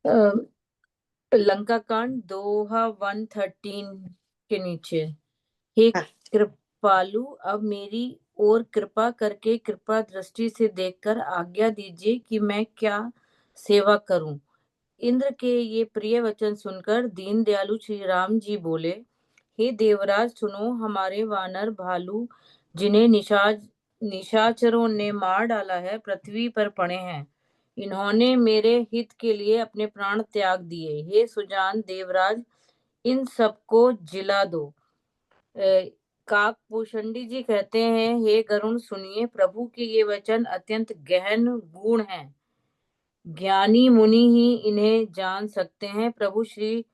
अ, लंका कांड दोहा 113 के नीचे। हे हाँ। कृपालु, अब मेरी ओर कृपा करके कृपा दृष्टि से देखकर आज्ञा दीजिए कि मैं क्या सेवा करूं। इंद्र के ये प्रिय वचन सुनकर दीन दयालु श्री राम जी बोले, हे देवराज सुनो, हमारे वानर भालू जिन्हें निशाचरों ने मार डाला है पृथ्वी पर पड़े हैं। इन्होंने मेरे हित के लिए अपने प्राण त्याग दिए। हे सुजान देवराज, इन सबको जिला दो। काकभूषणी जी कहते हैं, हे गरुण सुनिए, प्रभु के ये वचन अत्यंत गहन गुण हैं। ज्ञानी मुनि ही इन्हें जान सकते हैं। प्रभु श्री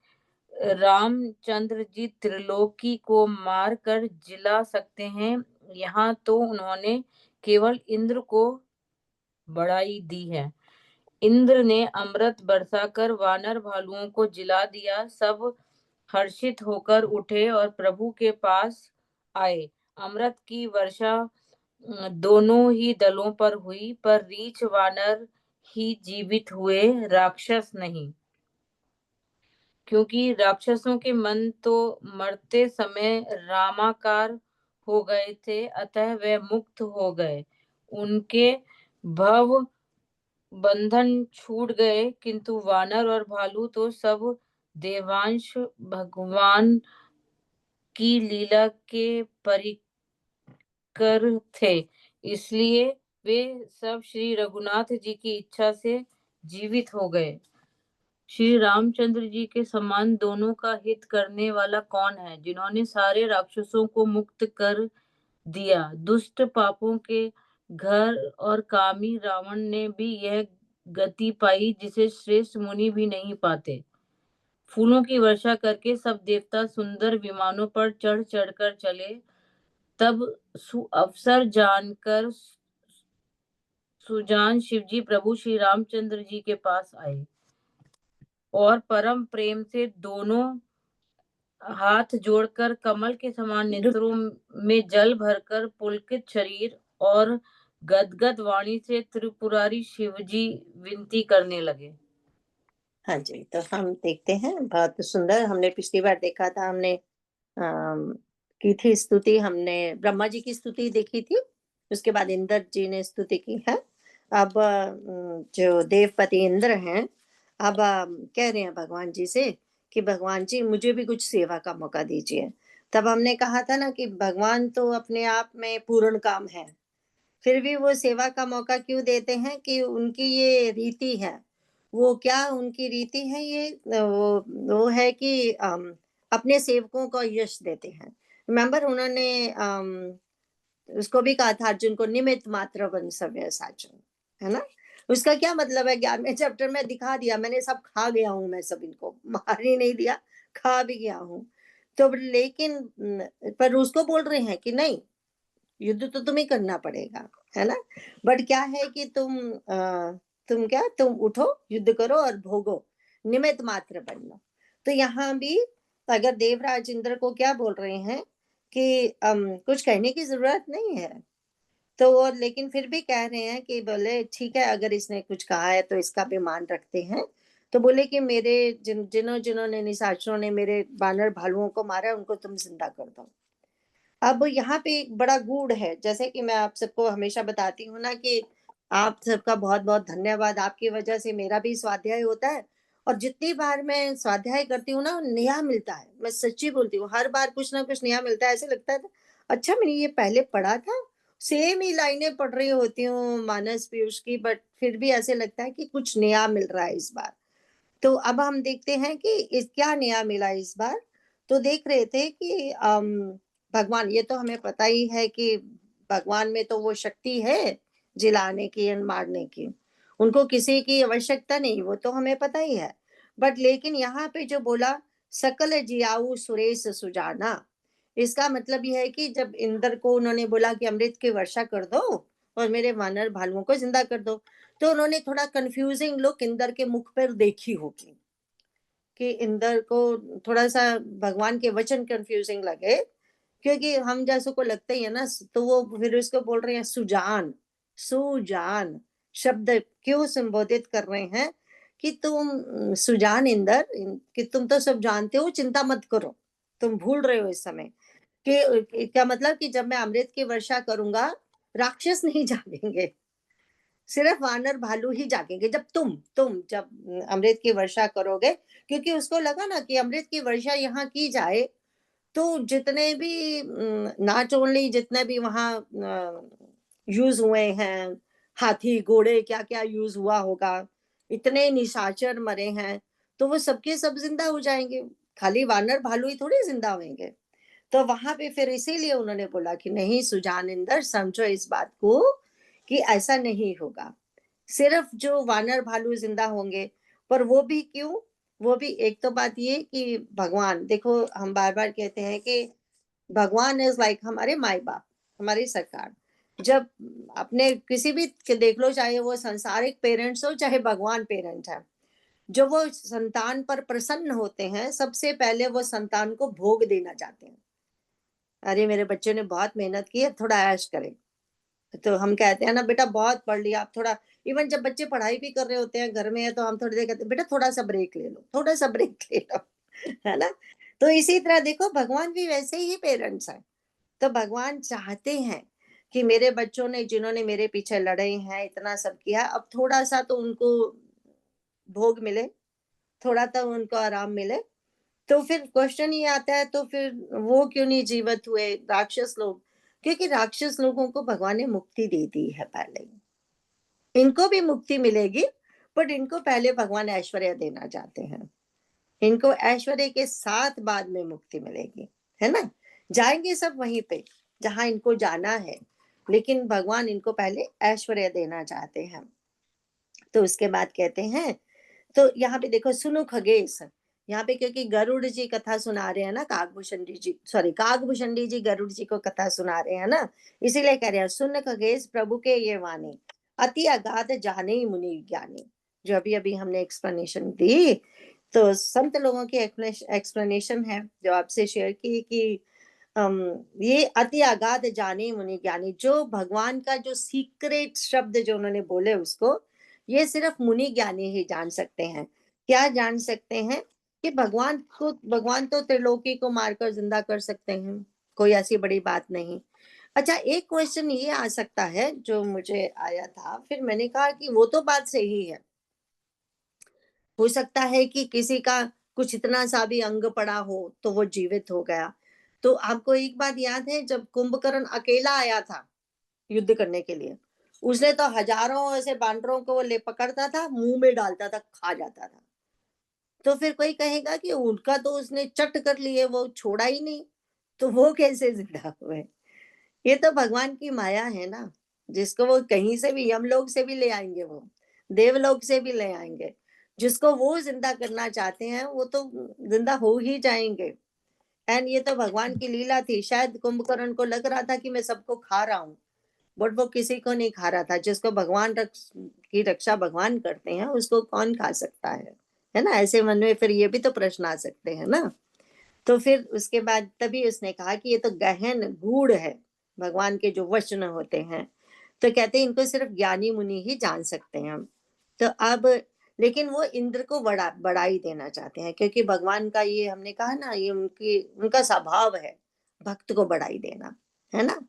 रामचंद्र जी त्रिलोकी को मार कर जिला सकते हैं। यहाँ तो उन्होंने केवल इंद्र को बढ़ाई दी है। इंद्र ने अमृत बरसाकर वानर भालुओं को जिला दिया। सब हर्षित होकर उठे और प्रभु के पास आए। अमृत की वर्षा दोनों ही दलों पर हुई, पर रीछ वानर ही जीवित हुए, राक्षस नहीं। क्योंकि राक्षसों के मन तो मरते समय रामाकार हो गए थे, अतः वे मुक्त हो गए। उनके भव बंधन छूट गए, किंतु वानर और भालू तो सब देवांश भगवान की लीला के परिकर थे, इसलिए वे सब श्री रघुनाथ जी की इच्छा से जीवित हो गए। श्री रामचंद्र जी के समान दोनों का हित करने वाला कौन है, जिन्होंने सारे राक्षसों को मुक्त कर दिया। दुष्ट पापों के घर और कामी रावण ने भी यह गति पाई जिसे श्रेष्ठ मुनि भी नहीं पाते। फूलों की वर्षा करके सब देवता सुंदर विमानों पर चढ़ चढ़कर चले। तब अवसर जानकर सुजान शिवजी प्रभु श्री रामचंद्र जी के पास आए और परम प्रेम से दोनों हाथ जोड़कर कमल के समान नेत्रों में जल भरकर पुलकित शरीर और गदगद वाणी से त्रिपुरारी शिवजी विनती करने लगे। हाँ जी, तो हम देखते हैं, बहुत सुंदर। हमने पिछली बार देखा था, हमने की थी स्तुति, हमने ब्रह्मा जी की स्तुति देखी थी, उसके बाद इंद्र जी ने स्तुति की है। अब जो देवपति इंद्र हैं, अब कह रहे हैं भगवान जी से कि भगवान जी मुझे भी कुछ सेवा का मौका दीजिए। तब हमने कहा था ना कि भगवान तो अपने आप में पूर्ण काम है, फिर भी वो सेवा का मौका क्यों देते हैं कि उनकी ये रीति है। वो क्या उनकी रीति है, ये वो है कि अपने सेवकों को यश देते हैं। रिमेम्बर उन्होंने उसको भी कहा था अर्जुन को, निमित्त मात्र बन सव्य साचन, है ना। उसका क्या मतलब है, 11वें चैप्टर में दिखा दिया, मैंने सब खा गया हूं, मैं सब इनको मार ही नहीं दिया, खा भी गया हूं। तो लेकिन पर उसको बोल रहे हैं कि नहीं, युद्ध तो तुम्हें करना पड़ेगा, है ना। बट क्या है कि तुम क्या, तुम उठो, युद्ध करो और भोगो, निमित्त मात्र बन लो। तो यहाँ भी अगर देवराज इंद्र को क्या बोल रहे हैं कि कुछ कहने की जरूरत नहीं है, तो वो लेकिन फिर भी कह रहे हैं कि बोले ठीक है, अगर इसने कुछ कहा है तो इसका भी मान रखते हैं। तो बोले कि मेरे जिन्होंने निशाचरों ने मेरे बानर भालुओं को मारा, उनको तुम जिंदा कर दो। अब यहाँ पे एक बड़ा गूढ़ है, जैसे कि मैं आप सबको हमेशा बताती हूँ ना कि आप सबका बहुत बहुत धन्यवाद, आपकी वजह से मेरा भी स्वाध्याय होता है। और जितनी बार मैं स्वाध्याय करती हूँ ना, नया मिलता है, मैं सच्ची बोलती हूँ, हर बार कुछ ना कुछ नया मिलता है। ऐसे लगता है अच्छा मैंने ये पहले पढ़ा था, सेम ही लाइनें पढ़ रही होती हूँ मानस पीयूष की, बट फिर भी ऐसे लगता है कि कुछ नया मिल रहा है इस बार। तो अब हम देखते हैं कि इस क्या नया मिला इस बार। तो देख रहे थे कि भगवान, ये तो हमें पता ही है कि भगवान में तो वो शक्ति है जिलाने की और मारने की, उनको किसी की आवश्यकता नहीं, वो तो हमें पता ही है। बट लेकिन यहाँ पे जो बोला, सकल जियाऊ सुरेश सुजाना, इसका मतलब यह है कि जब इंद्र को उन्होंने बोला कि अमृत की वर्षा कर दो और मेरे वानर भालुओं को जिंदा कर दो, तो उन्होंने थोड़ा कंफ्यूजिंग लुक इंद्र के मुख पर देखी होगी कि इंद्र को थोड़ा सा भगवान के वचन कंफ्यूजिंग लगे, क्योंकि हम जैसों को लगता ही है ना। तो वो फिर उसको बोल रहे हैं सुजान, सुजान शब्द क्यों संबोधित कर रहे हैं कि तुम सुजान इंदर कि तुम तो सब जानते हो, चिंता मत करो, तुम भूल रहे हो इस समय कि क्या मतलब कि जब मैं अमृत की वर्षा करूंगा, राक्षस नहीं जागेंगे, सिर्फ वानर भालू ही जागेंगे। जब तुम जब अमृत की वर्षा करोगे, क्योंकि उसको लगा ना कि अमृत की वर्षा यहाँ की जाए तो जितने भी नॉट ओनली जितने भी वहाँ यूज हुए हैं, हाथी घोड़े क्या क्या यूज हुआ होगा, इतने निशाचर मरे हैं, तो वो सबके सब जिंदा हो जाएंगे, खाली वानर भालू ही थोड़ी जिंदा होंगे। तो वहां पे फिर इसीलिए उन्होंने बोला कि नहीं सुजानिंदर, समझो इस बात को कि ऐसा नहीं होगा, सिर्फ जो वानर भालू जिंदा होंगे। पर वो भी क्यों? वो भी एक तो बात ये कि भगवान देखो, हम बार बार कहते हैं कि भगवान इज लाइक हमारे माई बाप, हमारी सरकार। जब अपने किसी भी के देख लो, चाहे वो संसारिक पेरेंट्स हो चाहे भगवान पेरेंट है, जो वो संतान पर प्रसन्न होते हैं, सबसे पहले वो संतान को भोग देना चाहते हैं। अरे मेरे बच्चे ने बहुत मेहनत की है, थोड़ा ऐश करें। तो हम कहते हैं ना, बेटा बहुत पढ़ लिया, आप थोड़ा, इवन जब बच्चे पढ़ाई भी कर रहे होते हैं घर में है, तो हम थोड़ी देर कहते हैं बेटा थोड़ा सा ब्रेक ले लो, थोड़ा सा ब्रेक ले लो। है ना? तो इसी तरह देखो भगवान भी वैसे ही पेरेंट्स हैं। तो भगवान चाहते हैं कि मेरे बच्चों ने, जिन्होंने मेरे पीछे लड़े हैं, इतना सब किया, अब थोड़ा सा तो उनको भोग मिले, थोड़ा तो उनको आराम मिले। तो फिर क्वेश्चन ये आता है, तो फिर वो क्यों नहीं जीवित हुए राक्षस लोग? क्योंकि राक्षस लोगों को भगवान ने मुक्ति दे दी है पहले ही, इनको भी मुक्ति मिलेगी, बट इनको पहले भगवान ऐश्वर्य देना चाहते हैं। इनको ऐश्वर्य के साथ बाद में मुक्ति मिलेगी, है ना? जाएंगे सब वहीं पे जहां इनको जाना है, लेकिन भगवान इनको पहले ऐश्वर्य देना चाहते हैं। तो उसके बाद कहते हैं, तो यहाँ पे देखो सुनो खगेश, यहाँ पे क्योंकि गरुड़ जी कथा सुना रहे हैं ना, कागभूषणी जी, सॉरी कागभूषणी जी गरुड़ जी को कथा सुना रहे हैं ना, इसीलिए कह रहे हैं सुन खगेश प्रभु के ये वाणी, अति अगाध जाने मुनि ज्ञानी। जो अभी अभी हमने एक्सप्लेनेशन दी, तो संत लोगों की एक्सप्लेनेशन है जो आपसे शेयर की कि ये अति अगाध जाने मुनि ज्ञानी, जो भगवान का जो सीक्रेट शब्द जो उन्होंने बोले उसको, ये सिर्फ मुनि ज्ञानी ही जान सकते हैं। क्या जान सकते हैं? कि भगवान को, भगवान तो त्रिलोकी को मारकर जिंदा कर सकते हैं, कोई ऐसी बड़ी बात नहीं। अच्छा, एक क्वेश्चन ये आ सकता है जो मुझे आया था, फिर मैंने कहा कि वो तो बात सही है, हो सकता है कि किसी का कुछ इतना सा भी अंग पड़ा हो तो वो जीवित हो गया। तो आपको एक बात याद है, जब कुंभकर्ण अकेला आया था युद्ध करने के लिए, उसने तो हजारों ऐसे बानरों को वो ले पकड़ता था, मुंह में डालता था, खा जाता था। तो फिर कोई कहेगा कि उनका तो उसने चट कर लिए, वो छोड़ा ही नहीं, तो वो कैसे जिंदा हुए? ये तो भगवान की माया है ना, जिसको वो कहीं से भी, यमलोक से भी ले आएंगे, वो देवलोक से भी ले आएंगे, जिसको वो जिंदा करना चाहते हैं वो तो जिंदा हो ही जाएंगे। एंड ये तो भगवान की लीला थी, शायद कुंभकर्ण को लग रहा था कि मैं सबको खा रहा हूँ, बट वो किसी को नहीं खा रहा था। जिसको भगवान की रक्षा भगवान करते हैं, उसको कौन खा सकता है ना? ऐसे मन में फिर ये भी तो प्रश्न आ सकते हैं ना। तो फिर उसके बाद तभी उसने कहा कि ये तो गहन गूढ़ है, भगवान के जो वचन होते हैं, तो कहते हैं इनको सिर्फ ज्ञानी मुनि ही जान सकते हैं। तो अब लेकिन वो इंद्र को बड़ाई देना चाहते हैं, क्योंकि भगवान का ये हमने कहा ना, ये उनका स्वभाव है भक्त को बड़ाई देना, है ना?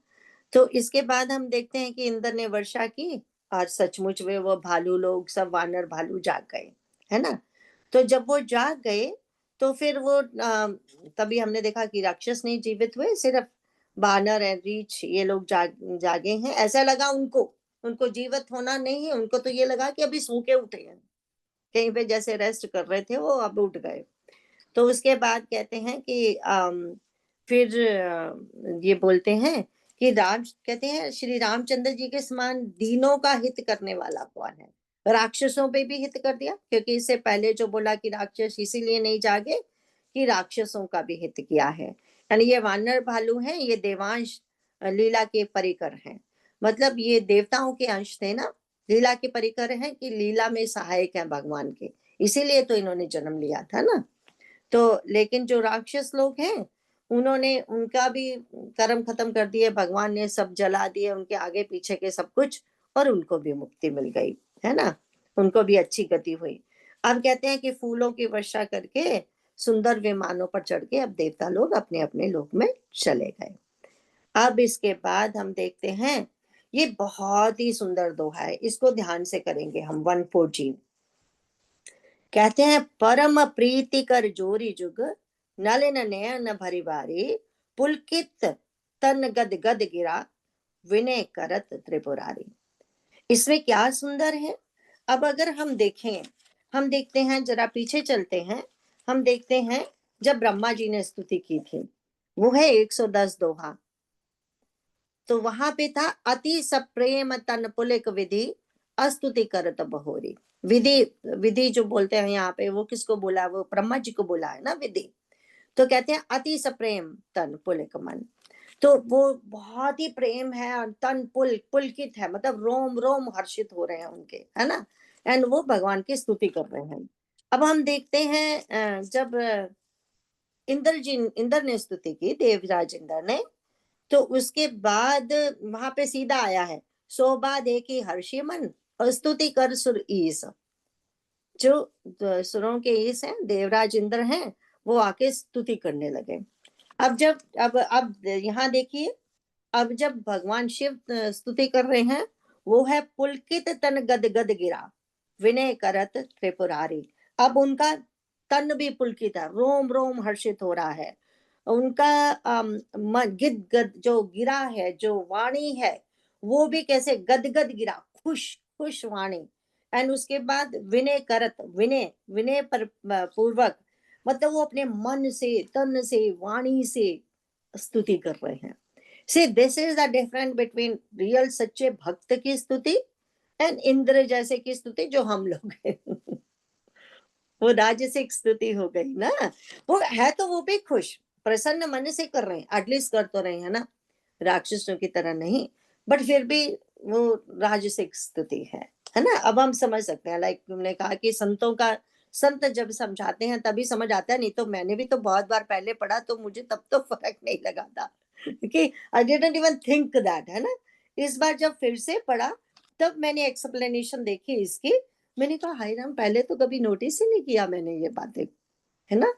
तो इसके बाद हम देखते हैं कि इंद्र ने वर्षा की, और सचमुच में वो भालू लोग सब, वानर भालू जाग गए, है ना? तो जब वो जाग गए, तो फिर वो तभी हमने देखा कि राक्षस नहीं जीवित हुए, सिर्फ बानर एंड रीछ ये लोग जागे हैं। ऐसा लगा उनको, उनको जीवित होना नहीं है, उनको तो ये लगा कि अभी सो के उठे हैं, कहीं पे जैसे रेस्ट कर रहे थे वो, अब उठ गए। तो उसके बाद कहते हैं कि फिर ये बोलते हैं कि राम, कहते हैं श्री रामचंद्र जी के समान दीनों का हित करने वाला कौन है? राक्षसों पे भी हित कर दिया, क्योंकि इससे पहले जो बोला कि राक्षस इसीलिए नहीं जागे कि राक्षसों का भी हित किया है। यानी ये वानर भालू हैं, ये देवांश लीला के परिकर हैं, मतलब ये देवताओं के अंश थे ना, लीला के परिकर हैं कि लीला में सहायक है भगवान के, इसीलिए तो इन्होंने जन्म लिया था ना। तो लेकिन जो राक्षस लोग हैं, उन्होंने उनका भी कर्म खत्म कर दिए, भगवान ने सब जला दिए उनके आगे पीछे के सब कुछ, और उनको भी मुक्ति मिल गई, है ना? उनको भी अच्छी गति हुई। अब कहते हैं कि फूलों की वर्षा करके सुंदर विमानों पर चढ़ के अब देवता लोग अपने अपने लोक में चले गए। अब इसके बाद हम देखते हैं, ये बहुत ही सुंदर दोहा है, इसको ध्यान से करेंगे हम। 114 कहते हैं, परम प्रीति कर जोरी जुग, नलिन नयन भरी बारी, पुलकित तन गद गद गिरा, विनय करत त्रिपुरारी। इसमें क्या सुंदर है। अब अगर हम देखें, हम देखते हैं, जरा पीछे चलते हैं, हम देखते हैं जब ब्रह्मा जी ने स्तुति की थी, वो है 110 दोहा। तो वहां पे था, अति सप्रेम तन पुलिक विधि, अस्तुति करत बहोरी। विधि, विधि जो बोलते हैं यहाँ पे, वो किसको बोला, वो ब्रह्मा जी को बोला है ना विधि। तो कहते हैं अति सप्रेम तन पुलिक मन, तो वो बहुत ही प्रेम है, और तन पुलकित है, मतलब रोम रोम हर्षित हो रहे हैं उनके, है ना। एंड वो भगवान की स्तुति कर रहे हैं। अब हम देखते हैं जब इंद्र ने स्तुति की, देवराज इंद्र ने, तो उसके बाद वहां पे सीधा आया है, शोभा देखी हर्षि मन, स्तुति कर सुर ईस। जो सुरों के ईस हैं, देवराज इंद्र हैं, वो आके स्तुति करने लगे। अब यहाँ देखिए, अब जब भगवान शिव स्तुति कर रहे हैं, वो है, पुलकित तन गद गद गिरा, विनय करत त्रिपुरारी। अब उनका तन भी पुलकित है, रोम रोम हर्षित हो रहा है। उनका गिद गद जो गिरा है, जो वाणी है, वो भी कैसे गद गद गिरा, खुश खुश वाणी। एंड उसके बाद विनय करत, विनय विनय पर पूर्वक, मतलब वो अपने मन से, तन से, वाणी से स्तुति कर रहे हैं। See, this is the difference between real सच्चे भक्त की स्तुति एंड इंद्र जैसे की स्तुति जो हम लोग हैं। वो राजसिक स्तुति हो गई ना। वो है तो वो भी खुश, प्रसन्न मन से कर रहे हैं, एटलीस्ट कर तो रहे हैं ना, राक्षसों की तरह नहीं, बट फिर भी वो राजसिक स्तुति है ना। अब हम समझ सकते हैं, लाइक तुमने कहा कि संतों का, संत जब समझाते हैं तभी समझ आता है, नहीं तो मैंने भी तो बहुत बार पहले पढ़ा, तो मुझे तब तो फर्क नहीं लगा था कि I didn't even think that, है ना। इस बार जब फिर से पढ़ा, तब मैंने एक्सप्लेनेशन देखी इसकी, मैंने कहा हाय राम, पहले तो कभी नोटिस ही नहीं किया मैंने ये बातें, है ना।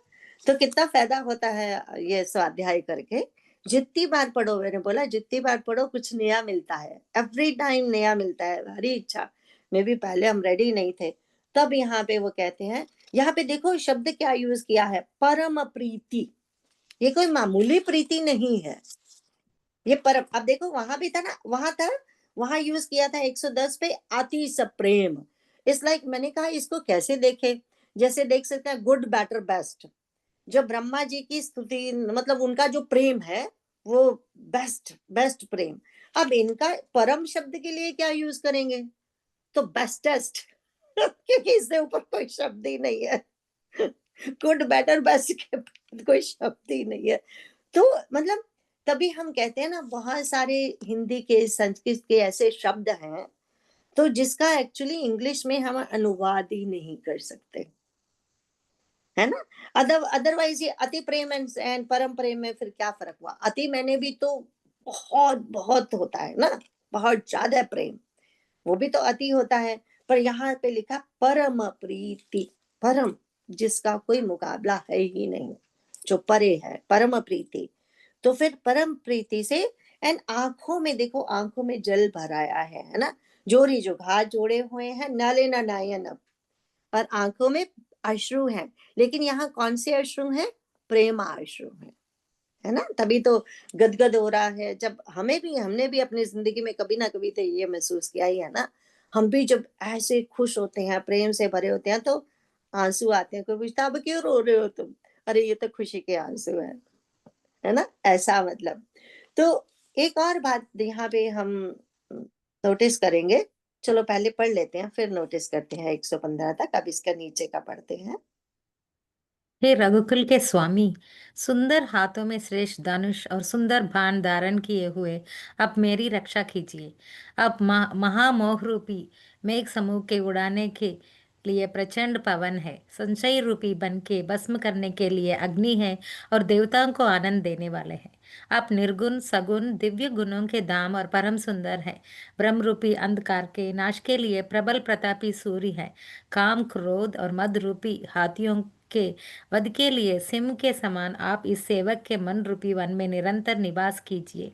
तो कितना फायदा होता है ये स्वाध्याय करके। जितनी बार पढ़ो, मैंने बोला जितनी बार पढ़ो कुछ नया मिलता है, एवरी टाइम नया मिलता है, हरी इच्छा। मे भी पहले हम रेडी नहीं थे, तब यहाँ पे वो कहते हैं, यहाँ पे देखो शब्द क्या यूज किया है, परम प्रीति। ये कोई मामूली प्रीति नहीं है, ये परम। अब देखो वहां भी था ना, वहां था, वहां यूज किया था 110 पे, अति सप्रेम। इस लाइक मैंने कहा इसको कैसे देखे, जैसे देख सकते हैं गुड बेटर बेस्ट। जो ब्रह्मा जी की स्तुति, मतलब उनका जो प्रेम है, वो बेस्ट बेस्ट प्रेम। अब इनका परम शब्द के लिए क्या यूज करेंगे, तो बेस्टेस्ट क्योंकि इससे ऊपर कोई शब्द ही नहीं है। गुड बेटर बेस्ट के बाद कोई शब्द ही नहीं है। तो मतलब तभी हम कहते हैं ना, बहुत सारे हिंदी के, संस्कृत के ऐसे शब्द हैं, तो जिसका एक्चुअली इंग्लिश में हम अनुवाद ही नहीं कर सकते, है ना। अदरवाइज ये अति प्रेम एंड परम प्रेम में फिर क्या फर्क हुआ। अति मैंने भी तो बहुत बहुत होता है ना, बहुत ज्यादा प्रेम, वो भी तो अति होता है। पर यहाँ पे लिखा परम प्रीति, परम, जिसका कोई मुकाबला है ही नहीं, जो परे है, परम प्रीति। तो फिर परम प्रीति से, एंड आंखों में देखो, आंखों में जल भराया है ना, जोरी जो हाथ जोड़े हुए हैं, नले न नयन, और आंखों में अश्रु हैं। लेकिन यहाँ कौन से अश्रु हैं, प्रेम अश्रु है ना। तभी तो गदगद हो रहा है। जब हमने भी अपनी जिंदगी में कभी ना कभी तो ये महसूस किया ही है ना, हम भी जब ऐसे खुश होते हैं, प्रेम से भरे होते हैं, तो आंसू आते हैं। कोई पूछता अब क्यों रो रहे हो तुम, अरे ये तो खुशी के आंसू है ना, ऐसा मतलब। तो एक और बात यहाँ पे हम नोटिस करेंगे, चलो पहले पढ़ लेते हैं फिर नोटिस करते हैं 115 तक, अब इसका नीचे का पढ़ते हैं। हे रघुकुल के स्वामी, सुंदर हाथों में श्रेष्ठ धनुष और सुंदर बाण धारण किए हुए अब मेरी रक्षा कीजिए। अब महामोह रूपी मेघ समूह के उड़ाने के लिए प्रचंड पवन है, संशय रूपी बन के भस्म करने के लिए अग्नि है और देवताओं को आनंद देने वाले हैं। आप निर्गुण सगुण दिव्य गुणों के धाम और परम सुंदर है। ब्रह्म रूपी अंधकार के नाश के लिए प्रबल प्रतापी सूर्य है। काम क्रोध और मद रूपी हाथियों के वध के लिए सिंह के समान आप इस सेवक के मन रूपी वन में निरंतर निवास कीजिए।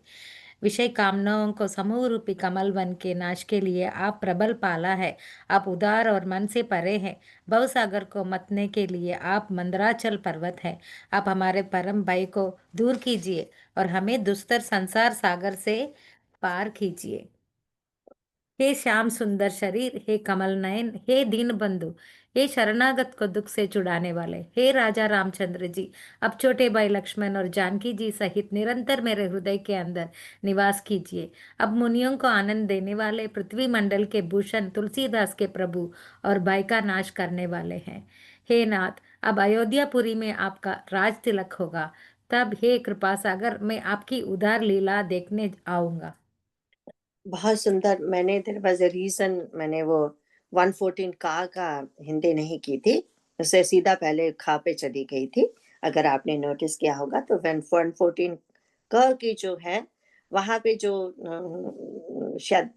विषय कामनाओं को समूह रूपी कमल वन के नाश के लिए आप प्रबल पाला है। आप उदार और मन से परे हैं। भवसागर को मतने के लिए आप मंदराचल पर्वत है। आप हमारे परम भय को दूर कीजिए और हमें दुस्तर संसार सागर से पार खींचिए। हे श्याम सुंदर शरीर, हे कमल नयन, हे दीन बंधु, हे शरणागत को दुख से छुड़ाने वाले, हे राजा रामचंद्र जी, अब छोटे भाई लक्ष्मण और जानकी जी सहित निरंतर मेरे हृदय के अंदर निवास कीजिए। अब मुनियों को आनंद देने वाले पृथ्वी मंडल के भूषण तुलसीदास के प्रभु और भय का नाश करने वाले हैं। हे नाथ, अब अयोध्यापुरी में आपका राज तिलक होगा। तब हे कृपा सागर, मैं आपकी उदार लीला देखने आऊंगा। बहुत सुंदर। मैंने देयर वाज अ रीजन मैंने वो 114 का हिंदी नहीं की थी, उससे सीधा पहले खा पे चली गई थी। अगर आपने नोटिस किया होगा तो 114 क की जो है वहां पे जो शायद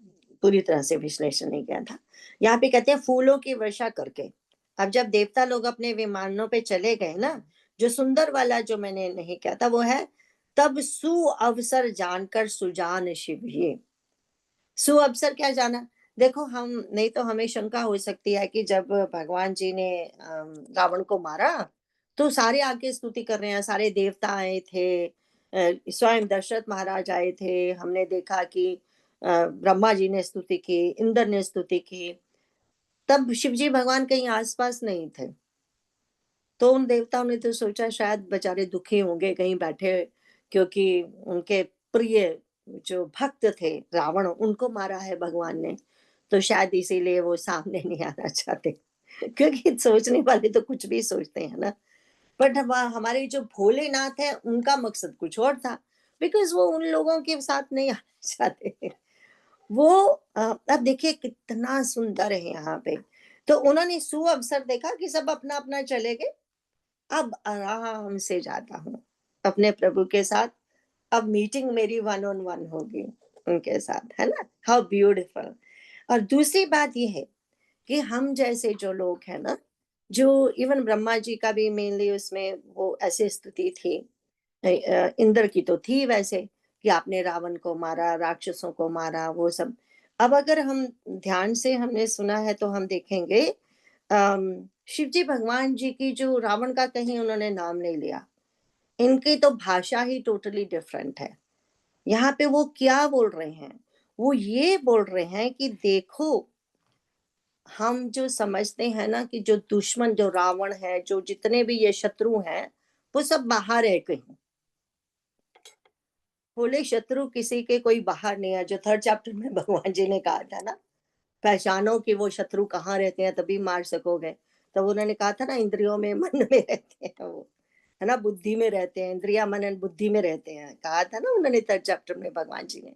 पूरी तरह से विश्लेषण नहीं किया था। यहाँ पे कहते हैं फूलों की वर्षा करके। अब जब देवता लोग अपने विमानों पे चले गए ना, जो सुंदर वाला जो मैंने नहीं किया था वो है, तब सु अवसर जानकर सुजान शिव ये। सु अवसर क्या जाना? देखो, हम नहीं तो हमें शंका हो सकती है कि जब भगवान जी ने रावण को मारा तो सारे आके स्तुति कर रहे हैं, सारे देवता आए थे, स्वयं दशरथ महाराज आए थे, हमने देखा कि ब्रह्मा जी ने स्तुति की, इंद्र ने स्तुति की, तब शिवजी भगवान कहीं आसपास नहीं थे। तो उन देवताओं ने तो सोचा शायद बेचारे दुखी होंगे कहीं बैठे, क्योंकि उनके प्रिय जो भक्त थे रावण, उनको मारा है भगवान ने, तो शायद इसीलिए वो सामने नहीं आना चाहते। क्योंकि सोचने वाले तो कुछ भी सोचते हैं ना। बट हमारे जो भोलेनाथ है उनका मकसद कुछ और था, बिकॉज वो उन लोगों के साथ नहीं आना चाहते। वो अब देखिए कितना सुंदर है यहाँ पे। तो उन्होंने सुअवसर देखा कि सब अपना अपना चले गए, अब आराम से जाता हूँ अपने प्रभु के साथ। अब मीटिंग मेरी वन ऑन वन होगी उनके साथ, है ना। How beautiful. और दूसरी बात ये है कि हम जैसे जो लोग हैं ना, जो इवन ब्रह्मा जी का भी मेनली उसमें वो ऐसे स्तुति थी, इंद्र की तो थी वैसे, कि आपने रावण को मारा, राक्षसों को मारा, वो सब। अब अगर हम ध्यान से हमने सुना है तो हम देखेंगे शिव जी भगवान जी की जो रावण का कहीं उन्होंने नाम नहीं लिया। इनकी तो भाषा ही टोटली डिफरेंट है। यहाँ पे वो क्या बोल रहे हैं? वो ये बोल रहे हैं कि देखो, हम जो समझते हैं ना कि जो दुश्मन जो रावण है, जो जितने भी ये शत्रु हैं, वो सब बाहर है कहीं। बोले शत्रु किसी के कोई बाहर नहीं है, जो 3rd चैप्टर में भगवान जी ने कहा था ना, पहचानो कि वो शत्रु कहाँ रहते हैं तभी मार सकोगे। तब उन्होंने कहा था ना, इंद्रियों में मन में रहते हैं वो, है ना, बुद्धि में रहते हैं, इंद्रिया मन एंड बुद्धि में रहते हैं, कहा था ना उन्होंने 3rd चैप्टर में भगवान जी ने।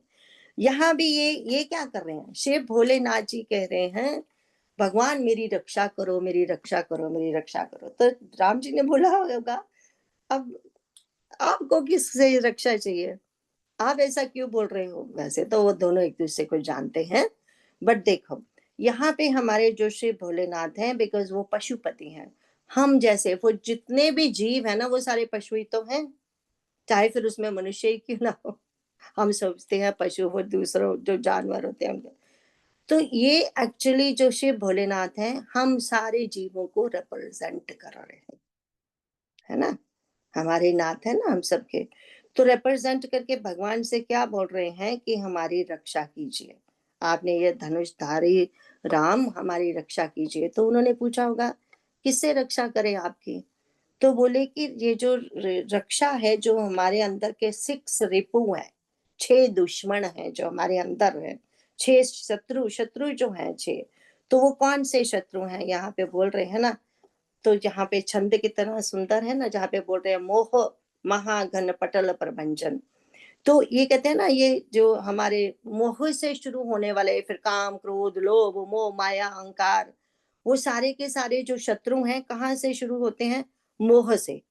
यहाँ भी ये क्या कर रहे हैं? शिव भोलेनाथ जी कह रहे हैं भगवान मेरी रक्षा करो, मेरी रक्षा करो, मेरी रक्षा करो। तो राम जी ने बोला होगा अब आपको किससे रक्षा चाहिए? आप ऐसा क्यों बोल रहे हो? वैसे तो वो दोनों एक दूसरे को जानते हैं, बट देखो यहाँ पे हमारे जो शिव भोलेनाथ हैं, बिकॉज वो पशुपति हैं, हम जैसे वो जितने भी जीव है ना वो सारे पशु ही तो हैं, चाहे फिर उसमें मनुष्य ही क्यों ना हो। हम सोचते हैं पशु वो दूसरों जो जानवर होते हैं उनके, तो ये एक्चुअली जो शिव भोलेनाथ हैं हम सारे जीवों को रिप्रेजेंट कर रहे हैं, है ना। हमारे नाथ है ना हम सबके। तो रिप्रेजेंट करके भगवान से क्या बोल रहे हैं कि हमारी रक्षा कीजिए, आपने ये धनुषधारी राम हमारी रक्षा कीजिए। तो उन्होंने पूछा होगा किससे रक्षा करें आपकी? तो बोले कि ये जो रक्षा है, जो हमारे अंदर के 6 रिपु हैं, 6 दुश्मन हैं जो हमारे अंदर है, 6 शत्रु शत्रु जो हैं 6, तो वो कौन से शत्रु हैं यहाँ पे बोल रहे हैं ना। तो यहाँ पे छंद की तरह सुंदर है ना, जहाँ पे बोल रहे हैं मोह महाघन पटल प्रभंजन। तो ये कहते हैं ना, ये जो हमारे मोह से शुरू होने वाले, फिर काम क्रोध लोभ मोह माया अहंकार, वो सारे के सारे जो शत्रु हैं कहाँ से शुरू होते हैं? मोह से।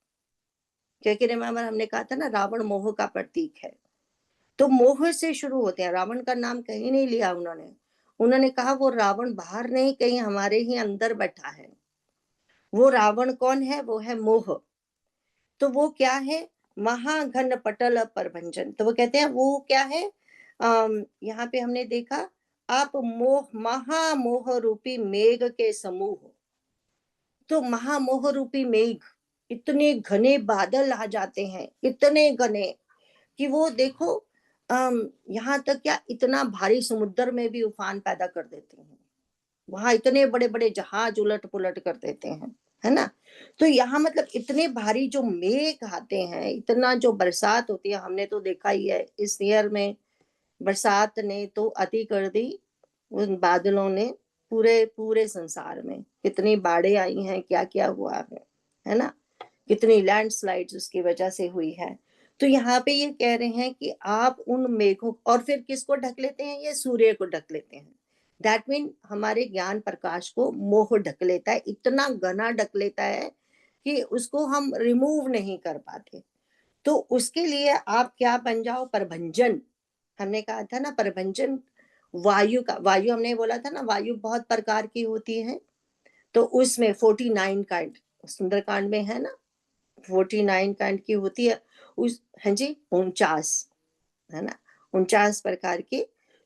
क्योंकि रिमेम्बर हमने कहा था ना, रावण मोह का प्रतीक है, तो मोह से शुरू होते हैं। रावण का नाम कहीं नहीं लिया उन्होंने, उन्होंने कहा वो रावण बाहर नहीं, कहीं हमारे ही अंदर बैठा है। वो रावण कौन है? वो है मोह। तो वो क्या है? महाघन पटल प्रभंजन। तो वो कहते हैं वो क्या है? यहाँ पे हमने देखा, आप मोह महामोह रूपी मेघ के समूह। तो महामोह रूपी मेघ, इतने घने बादल आ जाते हैं, इतने घने कि वो देखो, यहाँ तक क्या, इतना भारी समुद्र में भी उफान पैदा कर देते हैं। वहां इतने बड़े बड़े जहाज उलट पुलट कर देते हैं, है ना। तो यहाँ मतलब इतने भारी जो मेघ आते हैं, इतना जो बरसात होती है, हमने तो देखा ही है इस ईयर में, बरसात ने तो अति कर दी। उन बादलों ने पूरे पूरे संसार में कितनी बाढ़ें आई हैं, क्या क्या हुआ है ना, कितनी लैंडस्लाइड्स उसकी वजह से हुई है। तो यहाँ पे ये कह रहे हैं कि आप उन मेघों, और फिर किसको ढक लेते हैं? ये सूर्य को ढक लेते हैं। दैट मीन हमारे ज्ञान प्रकाश को मोह ढक लेता है, इतना घना ढक लेता है कि उसको हम रिमूव नहीं कर पाते। तो उसके लिए आप क्या बन जाओ? प्रभंजन। हमने कहा था ना प्रभंजन वायु का, वायु हमने बोला था ना, वायु बहुत प्रकार की होती है। तो उसमें 49 काइंड सुंदरकांड में है ना, 49 काइंड की होती है उस, हाँ जी, 49, है ना, 49 प्रकार की।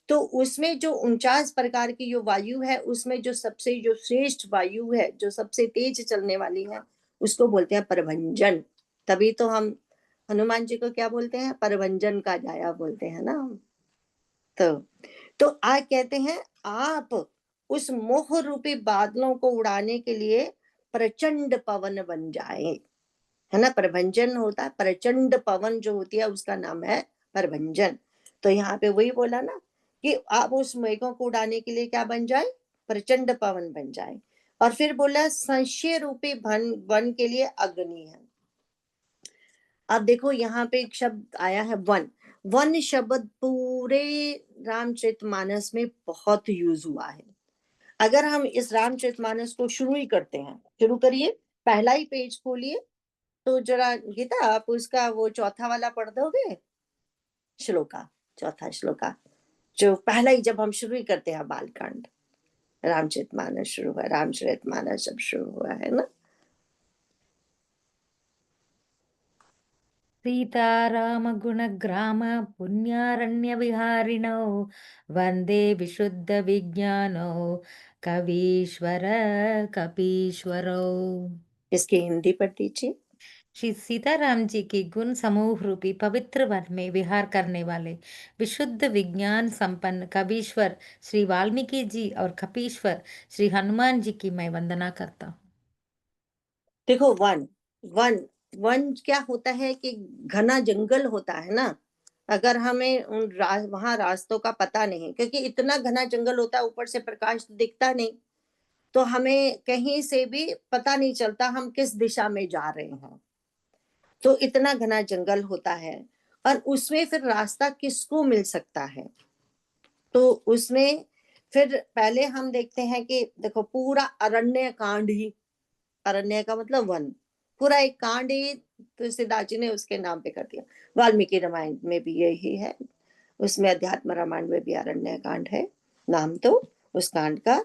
तो उसमें जो 49 प्रकार की जो वायु है, उसमें जो सबसे जो श्रेष्ठ वायु है, जो सबसे तेज चलने वाली है, उसको बोलते हैं प्रभंजन। तभी तो हम हनुमान जी को क्या बोलते हैं? प्रभंजन का जाया बोलते हैं ना हम। तो आज कहते हैं आप उस मोह रूपी बादलों को उड़ाने के लिए प्रचंड पवन बन जाए, है ना। प्रभंजन होता है, प्रचंड पवन जो होती है उसका नाम है प्रभंजन। तो यहाँ पे वही बोला ना कि आप उस मेघों को उड़ाने के लिए क्या बन जाए? प्रचंड पवन बन जाए। और फिर बोला संशय रूपी वन के लिए अग्नि है। अब देखो यहाँ पे एक शब्द आया है वन। वन शब्द पूरे रामचरितमानस में बहुत यूज हुआ है। अगर हम इस रामचरितमानस को शुरू ही करते हैं, शुरू करिए, पहला ही पेज खोलिए, तो जरा गीता आप उसका वो चौथा वाला पढ़ दोगे श्लोका, चौथा श्लोका, जो पहला ही, जब हम शुरू ही करते हैं बालकांड, रामचरितमानस शुरू हुआ, रामचरितमानस जब शुरू हुआ है ना। सीतारामगुणग्राम पुण्यारण्यविहारिणौ वन्दे विशुद्धविज्ञानौ कवीश्वर कपीश्वरौ। इसकी हिंदी पढ़ दीजिए। श्री सीताराम जी की गुण समूह रूपी पवित्र वन में विहार करने वाले विशुद्ध विज्ञान संपन्न कवीश्वर श्री वाल्मीकि जी और कपीश्वर श्री हनुमान जी की मैं वंदना करता हूँ। देखो वन, वन वन क्या होता है कि घना जंगल होता है ना। अगर हमें वहां रास्तों का पता नहीं, क्योंकि इतना घना जंगल होता है, ऊपर से प्रकाश दिखता नहीं, तो हमें कहीं से भी पता नहीं चलता हम किस दिशा में जा रहे हैं। तो इतना घना जंगल होता है, और उसमें फिर रास्ता किसको मिल सकता है? तो उसमें फिर पहले हम देखते हैं कि देखो पूरा अरण्य कांड ही, अरण्य का मतलब वन, पूरा एक कांड ही तुलसीदास जी ने उसके नाम पे कर दिया। वाल्मीकि रामायण में भी यही है, उसमें अध्यात्म रामायण में भी अरण्य कांड है नाम तो उस कांड का।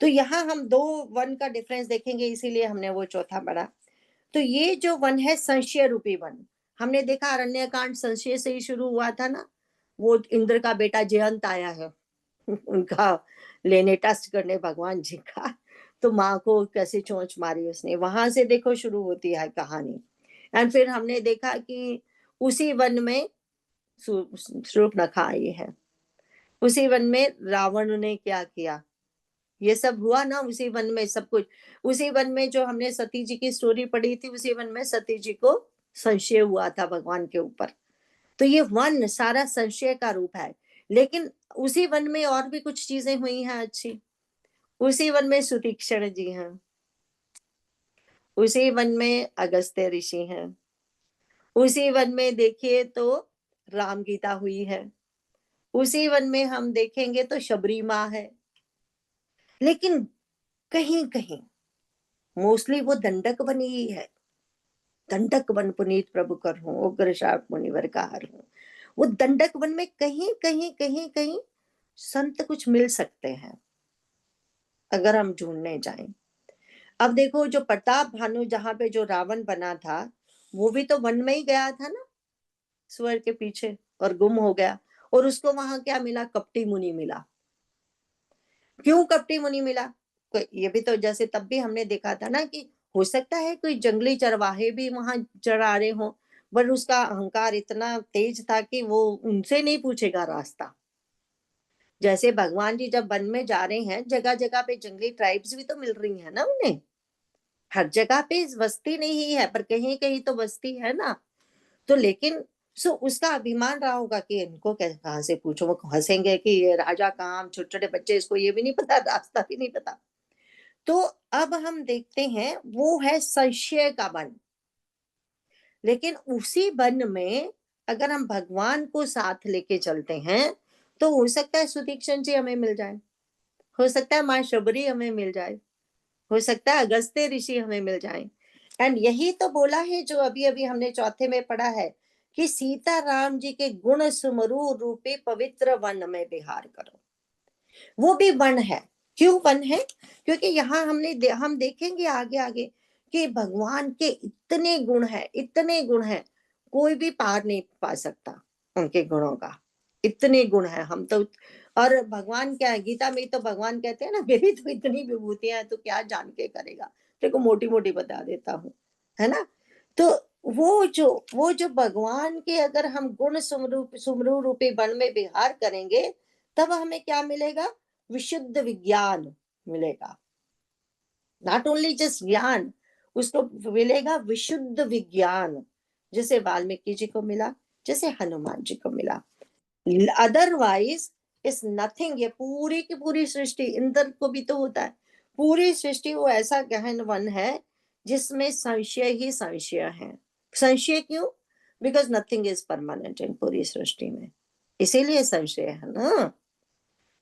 तो यहाँ हम दो वन का डिफरेंस देखेंगे, इसीलिए हमने वो चौथा पढ़ा। तो ये जो वन है संशय रूपी वन, हमने देखा अरण्य कांड संशय से ही शुरू हुआ था ना। वो इंद्र का बेटा जयंत आया है उनका लेने, टेस्ट करने भगवान जी का, तो माँ को कैसे चोंच मारी उसने, वहां से देखो शुरू होती है कहानी। एंड फिर हमने देखा कि उसी वन में शूर्पणखा आई है, उसी वन में रावण ने क्या किया, ये सब हुआ ना उसी वन में, सब कुछ उसी वन में। जो हमने सती जी की स्टोरी पढ़ी थी, उसी वन में सती जी को संशय हुआ था भगवान के ऊपर। तो ये वन सारा संशय का रूप है। लेकिन उसी वन में और भी कुछ चीजें हुई हैं अच्छी। उसी वन में सुतीक्षण जी हैं, उसी वन में अगस्त्य ऋषि हैं, उसी वन में देखिए तो राम गीता हुई है, उसी वन में हम देखेंगे तो शबरी माँ है। लेकिन कहीं कहीं मोस्टली वो दंडक बनी ही है, दंडक वन पुनीत प्रभु कर हूँ, उग्र शाप मुनिवर का हर हूँ। वो दंडक वन में कहीं कहीं कहीं कहीं संत कुछ मिल सकते हैं अगर हम ढूंढने जाएं। अब देखो जो प्रताप भानु जहां पे जो रावण बना था, वो भी तो वन में ही गया था ना, सुअर के पीछे, और गुम हो गया। और उसको वहां क्या मिला? कपटी मुनि मिला। क्यों कपटी मुनि मिला? ये भी तो जैसे तब भी हमने देखा था ना कि हो सकता है कोई जंगली चरवाहे भी वहां चरा रहे हो, पर उसका अहंकार इतना तेज था कि वो उनसे नहीं पूछेगा रास्ता। जैसे भगवान जी जब वन में जा रहे हैं, जगह जगह पे जंगली ट्राइब्स भी तो मिल रही है ना उन्हें। हर जगह पे बस्ती नहीं है, पर कहीं कहीं तो बस्ती है ना। तो लेकिन उसका अभिमान रहा होगा कि इनको कहाँ से पूछो, वो हंसेंगे कि ये राजा कहाँ, छोटे छोटे बच्चे, इसको ये भी नहीं पता, रास्ता भी नहीं पता। तो अब हम देखते हैं वो है संशय का वन। लेकिन उसी वन में अगर हम भगवान को साथ लेके चलते हैं तो हो सकता है सुदीक्षण जी हमें मिल जाए, हो सकता है माँ शबरी हमें मिल जाए, हो सकता है अगस्त्य ऋषि हमें मिल जाए। एंड यही तो बोला है जो अभी अभी हमने चौथे में पढ़ा है कि सीता राम जी के गुण सुमरु रूपे पवित्र वन में विहार करो। वो भी वन है। क्यों वन है? क्योंकि यहाँ हम देखेंगे आगे आगे कि भगवान के इतने गुण है, इतने गुण है, कोई भी पार नहीं पा सकता उनके गुणों का। इतने गुण है हम तो। और भगवान क्या है, गीता में तो भगवान कहते हैं ना, मेरी तो इतनी विभूतियां हैं तो क्या जान के करेगा, देखो मोटी मोटी बता देता हूँ, है ना। तो वो जो भगवान के अगर हम गुण सुमरू रूपी वन में विहार करेंगे तब हमें क्या मिलेगा? विशुद्ध विज्ञान मिलेगा। नॉट ओनली जस्ट ज्ञान, उसको मिलेगा विशुद्ध विज्ञान, जैसे वाल्मीकि जी को मिला, जैसे हनुमान जी को मिला। Otherwise is nothing. ये पूरी की पूरी सृष्टि, इंद्र को भी तो होता है, पूरी सृष्टि वो ऐसा गहन वन है जिसमें संशय ही संशय है। संशय क्यों? बिकॉज नथिंग इज परमानेंट इन पूरी सृष्टि में, इसीलिए संशय है ना।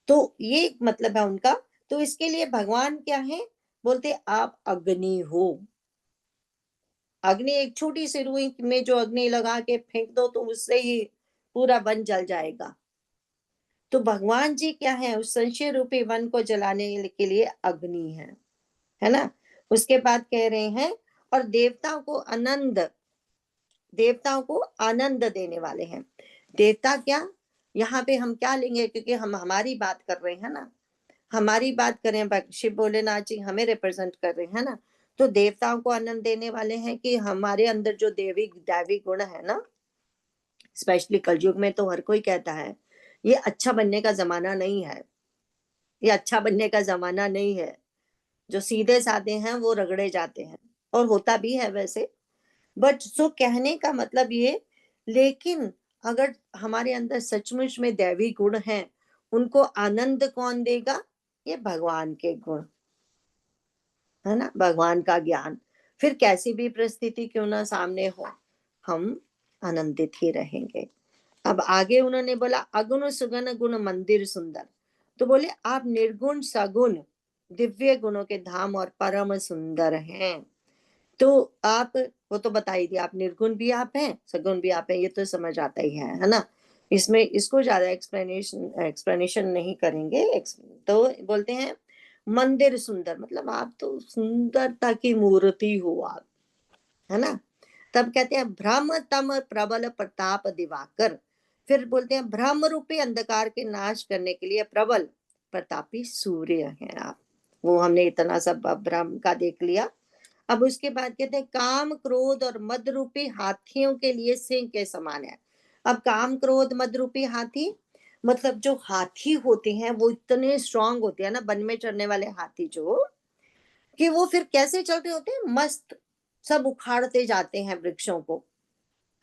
तो ये मतलब है उनका। तो इसके लिए भगवान क्या है? बोलते आप अग्नि हो। अग्नि एक छोटी सी रुई में जो अग्नि लगा के फेंक दो तो उससे ही पूरा वन जल जाएगा। तो भगवान जी क्या है? उस संशय रूपी वन को जलाने के लिए अग्नि है ना। उसके बाद कह रहे हैं और देवताओं को आनंद देने वाले हैं। देवता क्या, यहाँ पे हम क्या लेंगे, क्योंकि हम हमारी बात कर रहे हैं ना, हमारी बात करें, शिव भोलेनाथ जी हमें रिप्रेजेंट कर रहे हैं ना। तो देवताओं को आनंद देने वाले हैं कि हमारे अंदर जो दैवी गुण है ना, स्पेशली कलयुग में तो हर कोई कहता है ये अच्छा बनने का जमाना नहीं है, ये अच्छा बनने का जमाना नहीं है। जो सीधे साधे हैं वो रगड़े जाते हैं, और होता भी है वैसे। बट सो कहने का मतलब ये, लेकिन अगर हमारे अंदर सचमुच में दैवी गुण हैं, उनको आनंद कौन देगा? ये भगवान के गुण, है ना, भगवान का ज्ञान। फिर कैसी भी परिस्थिति क्यों ना सामने हो, हम आनंदित ही रहेंगे। अब आगे उन्होंने बोला अगुण सुगुण गुण मंदिर सुंदर। तो बोले आप निर्गुण सगुण दिव्य गुणों के धाम और परम सुंदर हैं। तो आप, वो तो बता ही दिया, आप निर्गुण भी आप हैं, सगुण भी आप हैं, ये तो समझ आता ही है ना। इसमें इसको ज्यादा एक्सप्लेनेशन नहीं करेंगे। तो बोलते हैं मंदिर सुंदर, मतलब आप तो सुंदरता की मूर्ति हो आप, है ना। तब कहते हैं भ्रम तम प्रबल प्रताप दिवाकर। फिर बोलते हैं भ्रम रूपी अंधकार के नाश करने के लिए प्रबल प्रतापी सूर्य हैं आप। वो हमने इतना सब भ्रम का देख लिया। अब उसके बाद कहते हैं काम क्रोध और मद रूपी हाथियों के लिए सिंह के समान है। अब काम क्रोध मद रूपी हाथी, मतलब जो हाथी होते हैं वो इतने स्ट्रांग होते हैं ना, वन में चढ़ने वाले हाथी जो, कि वो फिर कैसे चलते होते हैं? मस्त, सब उखाड़ते जाते हैं वृक्षों को,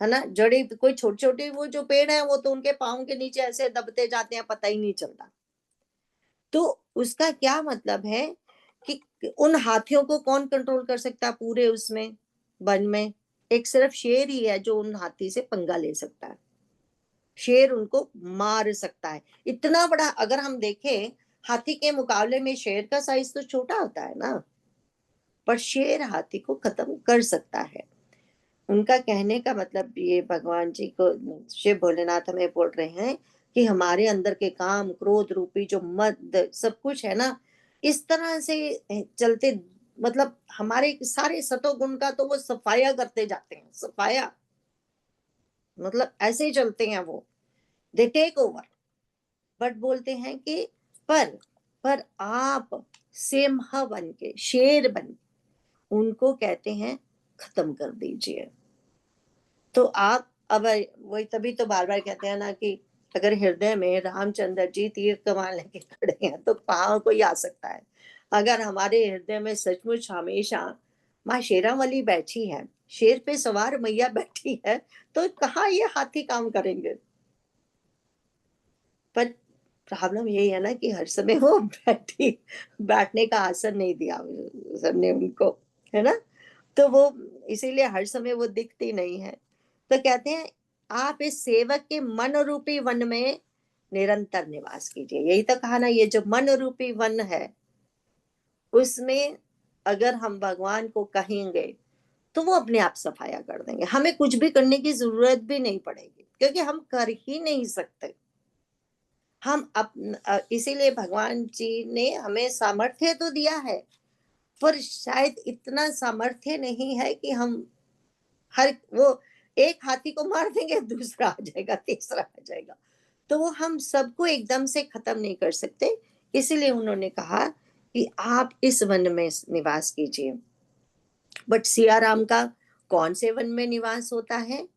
है ना। जड़े कोई छोटे छोटे वो जो पेड़ है वो तो उनके पाँव के नीचे ऐसे दबते जाते हैं, पता ही नहीं चलता। तो उसका क्या मतलब है कि उन हाथियों को कौन कंट्रोल कर सकता है पूरे उसमें वन में? एक सिर्फ शेर ही है जो उन हाथी से पंगा ले सकता है। शेर उनको मार सकता है। इतना बड़ा, अगर हम देखें हाथी के मुकाबले में शेर का साइज तो छोटा होता है ना, पर शेर हाथी को खत्म कर सकता है। उनका कहने का मतलब ये भगवान जी को शिव भोलेनाथ हमें बोल रहे हैं कि हमारे अंदर के काम क्रोध रूपी जो मद सब कुछ है ना, इस तरह से चलते, मतलब हमारे सारे सतोगुण का तो वो सफाया करते जाते हैं, सफाया मतलब ऐसे ही चलते हैं वो, दे टेक ओवर। बट बोलते हैं कि पर पर आप सिंह बन के, शेर बन के उनको कहते हैं खत्म कर दीजिए। तो आप अब वही तभी तो बार बार कहते हैं ना कि अगर हृदय में रामचंद्र जी तीर कमान लेके खड़े हैं तो कहाँ कोई आ सकता है। अगर हमारे हृदय में सचमुच हमेशा माँ शेरावाली बैठी है, शेर पे सवार मैया बैठी है, तो कहाँ ये हाथी काम करेंगे। पर प्रॉब्लम यही है ना कि हर समय वो बैठने का आसन नहीं दिया सबने उनको, है ना। तो वो इसीलिए हर समय वो दिखती नहीं है। तो कहते हैं आप इस सेवक के मन रूपी वन में निरंतर निवास कीजिए। यही तो कहा ना, ये जो मन रूपी वन है उसमें अगर हम भगवान को कहेंगे तो वो अपने आप सफाया कर देंगे, हमें कुछ भी करने की जरूरत भी नहीं पड़ेगी, क्योंकि हम कर ही नहीं सकते। हम इसीलिए भगवान जी ने हमें सामर्थ्य तो दिया है, पर शायद इतना सामर्थ्य नहीं है कि हम हर वो एक हाथी को मार देंगे, दूसरा आ जाएगा, तीसरा आ जाएगा, तो वो हम सबको एकदम से खत्म नहीं कर सकते। इसीलिए उन्होंने कहा कि आप इस वन में निवास कीजिए। बट सियाराम का कौन से वन में निवास होता है?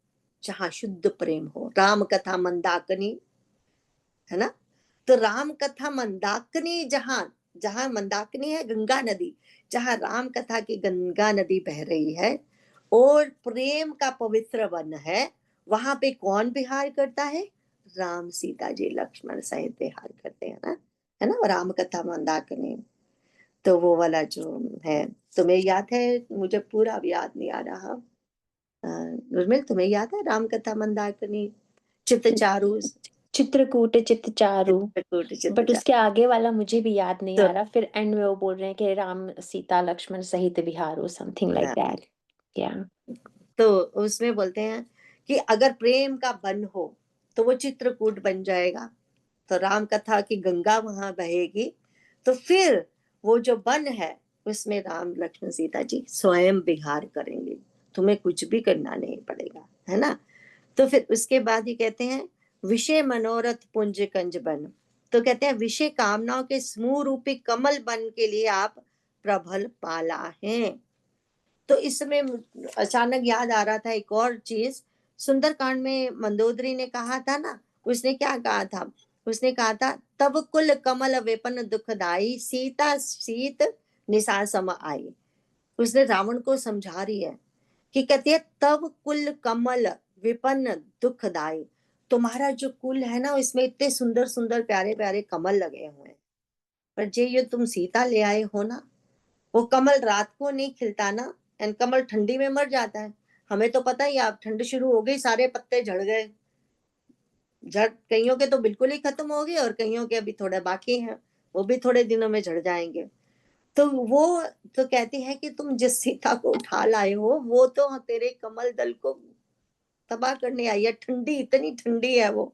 जहां शुद्ध प्रेम हो, राम कथा मंदाकिनी, है ना। तो राम कथा मंदाकिनी, जहां जहां मंदाकिनी है गंगा नदी, जहां राम कथा की गंगा नदी बह रही है और प्रेम का पवित्र वन है, वहां पे कौन विहार करता है? राम सीता जी लक्ष्मण सहित विहार करते हैं ना, है ना। राम कथा मंदाकिनी, तो वो वाला जो है, तुम्हें याद है? मुझे पूरा अब याद नहीं आ रहा। उर्मिल, तुम्हें याद है राम कथा मंदाकिनी? चित्तचारू, चित्रकूट चित्तचारू, चित्रकूट बट चित्तचारू। उसके आगे वाला मुझे भी याद नहीं तो आ रहा। फिर एंड में वो बोल रहे हैं कि राम सीता लक्ष्मण सहित विहारो, समथिंग लाइक दैट। या तो उसमें बोलते हैं कि अगर प्रेम का बन हो तो वो चित्रकूट बन जाएगा, तो राम कथा की गंगा वहां बहेगी, तो फिर वो जो वन है उसमें राम लक्ष्मण सीता जी स्वयं विहार करेंगे, तुम्हें कुछ भी करना नहीं पड़ेगा, है ना। तो फिर उसके बाद ही कहते हैं विषय मनोरथ पुंज कंज बन। तो कहते हैं विषय कामनाओं के समूह रूपी कमल बन के लिए आप प्रबल पाला है। तो इस समय अचानक याद आ रहा था एक और चीज, सुंदरकांड में मंदोदरी ने कहा था ना, उसने क्या कहा था? उसने कहा था तब कुल कमल वेपन दुखदाई, सीता सीत निशा सम आई। उसने रावण को समझा रही है कि कहती है तब कुल कमल विपन दुखदाई, तुम्हारा जो कुल है ना इसमें इतने सुंदर सुंदर प्यारे प्यारे कमल लगे हुए हैं, पर ये तुम सीता ले आए हो ना, वो कमल रात को नहीं खिलता ना, एंड कमल ठंडी में मर जाता है। हमें तो पता ही, आप ठंड शुरू हो गई सारे पत्ते झड़ गए, झड़ कईयों के तो बिल्कुल ही खत्म हो गए और कईयों के अभी थोड़े बाकी हैं, वो भी थोड़े दिनों में झड़ जाएंगे। तो वो तो कहती है कि तुम जिस सीता को उठा लाए हो वो तो तेरे कमल दल को तबाह करने आई है, ठंडी इतनी ठंडी है वो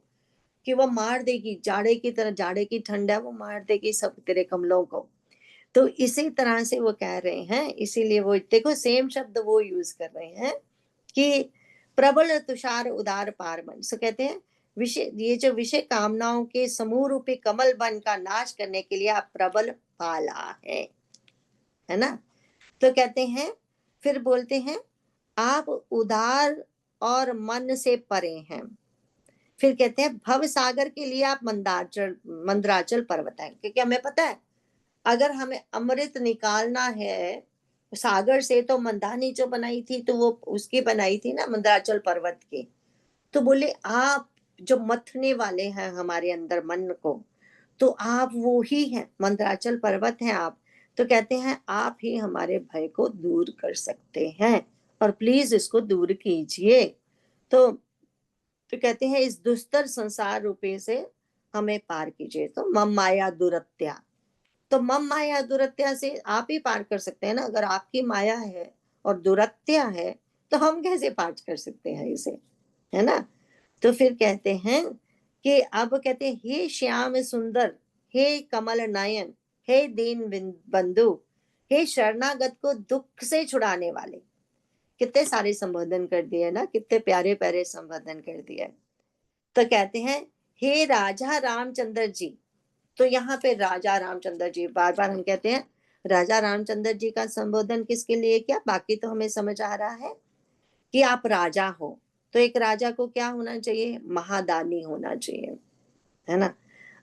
कि वो मार देगी, जाड़े की तरह, जाड़े की ठंड है, वो मार देगी सब तेरे कमलों को। तो इसी तरह से वो कह रहे हैं, इसीलिए वो देखो सेम शब्द वो यूज कर रहे हैं कि प्रबल तुषार उदार पार मन। सो कहते हैं विषय, ये जो विषय कामनाओं के समूह रूपी कमल बन का नाश करने के लिए आप प्रबल पाला है ना। तो कहते हैं, फिर बोलते हैं आप उदार और मन से परे हैं। फिर कहते हैं भव सागर के लिए आप मंदाचल मंदराचल पर्वत है, क्योंकि हमें पता है अगर हमें अमृत निकालना है सागर से, तो मंदानी जो बनाई थी तो वो उसकी बनाई थी ना मंदराचल पर्वत की। तो बोले आप जो मथने वाले हैं हमारे अंदर मन को, तो आप वो ही हैं, मंदराचल पर्वत हैं आप। तो कहते हैं आप ही हमारे भय को दूर कर सकते हैं और प्लीज इसको दूर कीजिए। तो कहते हैं इस दुस्तर संसार रूपे से हमें पार कीजिए। तो मम माया दुरत्या, तो मम माया दुरत्या से आप ही पार कर सकते हैं ना, अगर आपकी माया है और दुरत्या है तो हम कैसे पाठ कर सकते हैं इसे, है ना। तो फिर कहते हैं कि अब कहते हैं, हे श्याम सुंदर, हे कमल नयन, हे दीन बंधु, हे शरणागत को दुख से छुड़ाने वाले। कितने सारे संबोधन कर दिए ना, कितने प्यारे प्यारे संबोधन कर दिए। तो कहते हैं, हे राजा रामचंद्र जी। तो यहाँ पे राजा रामचंद्र जी, बार बार हम कहते हैं राजा रामचंद्र जी का संबोधन किसके लिए किया, बाकी तो हमें समझ आ रहा है कि आप राजा हो। तो एक राजा को क्या होना चाहिए, महादानी होना चाहिए, है ना।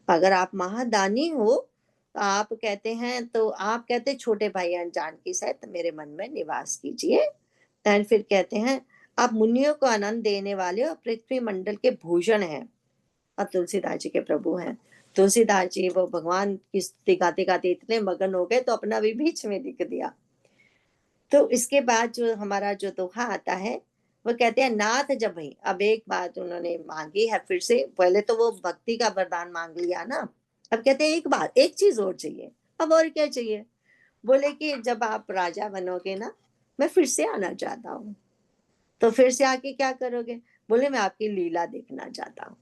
अगर आप महादानी हो तो आप कहते हैं, तो आप कहते छोटे भाई अनजान की सहित मेरे मन में निवास कीजिए। एंड फिर कहते हैं, आप मुनियों को आनंद देने वाले और पृथ्वी मंडल के भूषण हैं। और तुलसीदास जी के प्रभु हैं। तुलसीदास जी वो भगवान की स्तुति गाते गाते इतने मगन हो गए तो अपना भी बीच में लिख दिया। तो इसके बाद जो हमारा जो दोहा आता है वो कहते हैं, नाथ जब भाई, अब एक बात उन्होंने मांगी है फिर से, पहले तो वो भक्ति का वरदान मांग लिया ना, अब कहते हैं एक बात, एक चीज और चाहिए। अब और क्या चाहिए, बोले कि जब आप राजा बनोगे ना, मैं फिर से आना चाहता हूँ। तो फिर से आके क्या करोगे, बोले मैं आपकी लीला देखना चाहता हूँ,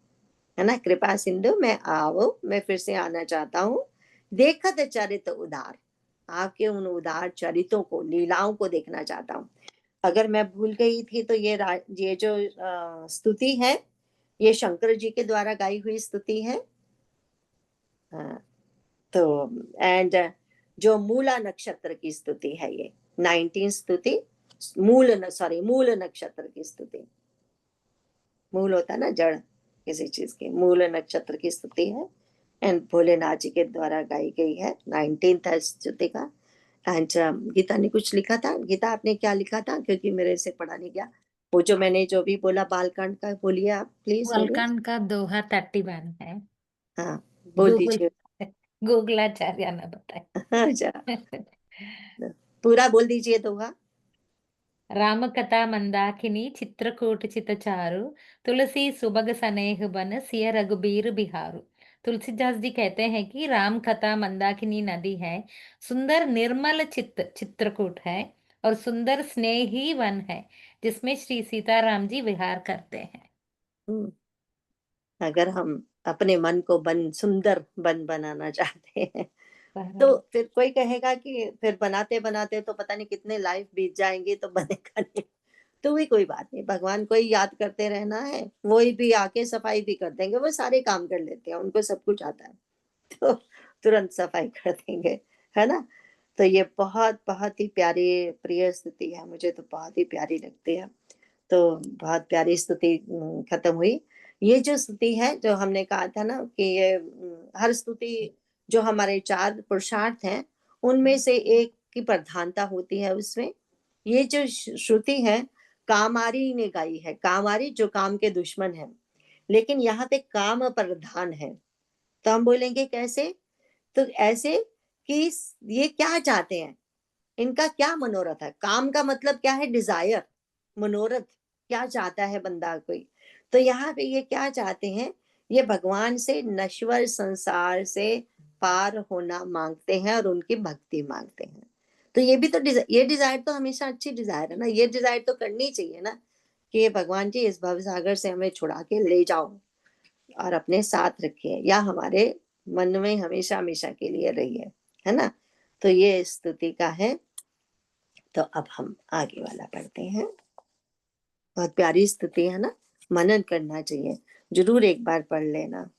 है ना। कृपा सिंधु मैं आओ, मैं फिर से आना चाहता हूँ। देखत चरित उदार, आपके उन उदार चरितों को, लीलाओं को देखना चाहता हूँ। अगर मैं भूल गई थी तो ये जो स्तुति है, ये शंकर जी के द्वारा गाई हुई स्तुति है। तो एंड जो मूला नक्षत्र की स्तुति है, ये 19 स्तुति, मूल नक्षत्र की स्तुति। मूल होता है ना जड़ किसी चीज की, मूल नक्षत्र की स्तुति है। एंड भोलेनाथ जी के द्वारा गाई गई है, 19th स्तुति का। एंड गीता ने कुछ लिखा था, गीता आपने क्या लिखा था, क्योंकि मेरे से पढ़ा नहीं गया। वो जो मैंने जो भी बोला बालकांड का, बोलिए आप प्लीज बोलिए। बालकांड का दोहा 31 है। हाँ बोल गूगल दीजिए। गूगलाचार्य ने बताया। अच्छा, पूरा बोल दीजिए दोहा। रामकथा मंदाकिनी चित्रकूट चितचारु तुलसी सुबग सनेह बन सिय रघुबीर बिहारू। तुलसीदास जी कहते हैं कि राम कथा मंदाकिनी नदी है, सुंदर निर्मल चित्रकूट है और सुंदर स्नेही वन है जिसमें श्री सीताराम जी विहार करते हैं। हम्म, अगर हम अपने मन को सुंदर वन बनाना चाहते हैं तो फिर कोई कहेगा कि फिर बनाते बनाते तो पता नहीं कितने लाइफ बीत जाएंगे तो बनेगा नहीं। तो भी कोई बात नहीं, भगवान को ही याद करते रहना है, वो ही भी आके सफाई भी कर देंगे, वो सारे काम कर लेते हैं, उनको सब कुछ आता है। तो तुरंत सफाई कर देंगे, है ना। तो ये बहुत बहुत ही प्यारी प्रिय स्तुति है, मुझे तो बहुत ही प्यारी लगती है। तो बहुत प्यारी स्तुति खत्म हुई। ये जो स्तुति है, जो हमने कहा था ना कि ये हर स्तुति जो हमारे 4 पुरुषार्थ हैं उनमें से एक की प्रधानता होती है उसमें। ये जो श्रुति है कामारी ने गाई है, कामारी जो काम के दुश्मन है, लेकिन यहाँ पे काम प्रधान है। तो हम बोलेंगे कैसे, तो ऐसे कि ये क्या चाहते हैं, इनका क्या मनोरथ है। काम का मतलब क्या है, डिजायर, मनोरथ, क्या चाहता है बंदा कोई। तो यहाँ पे ये क्या चाहते हैं, ये भगवान से नश्वर संसार से पार होना मांगते हैं और उनकी भक्ति मांगते हैं। तो ये भी तो ये डिजायर तो हमेशा अच्छी डिजायर है ना, ये डिजायर तो करनी चाहिए ना कि ये भगवान जी इस भव सागर से हमें छुड़ा के ले जाओ और अपने साथ रखिए, या हमारे मन में हमेशा हमेशा के लिए रहिए, है ना। तो ये स्तुति का है। तो अब हम आगे वाला पढ़ते हैं। बहुत प्यारी स्तुति है ना, मनन करना चाहिए, जरूर एक बार पढ़ लेना।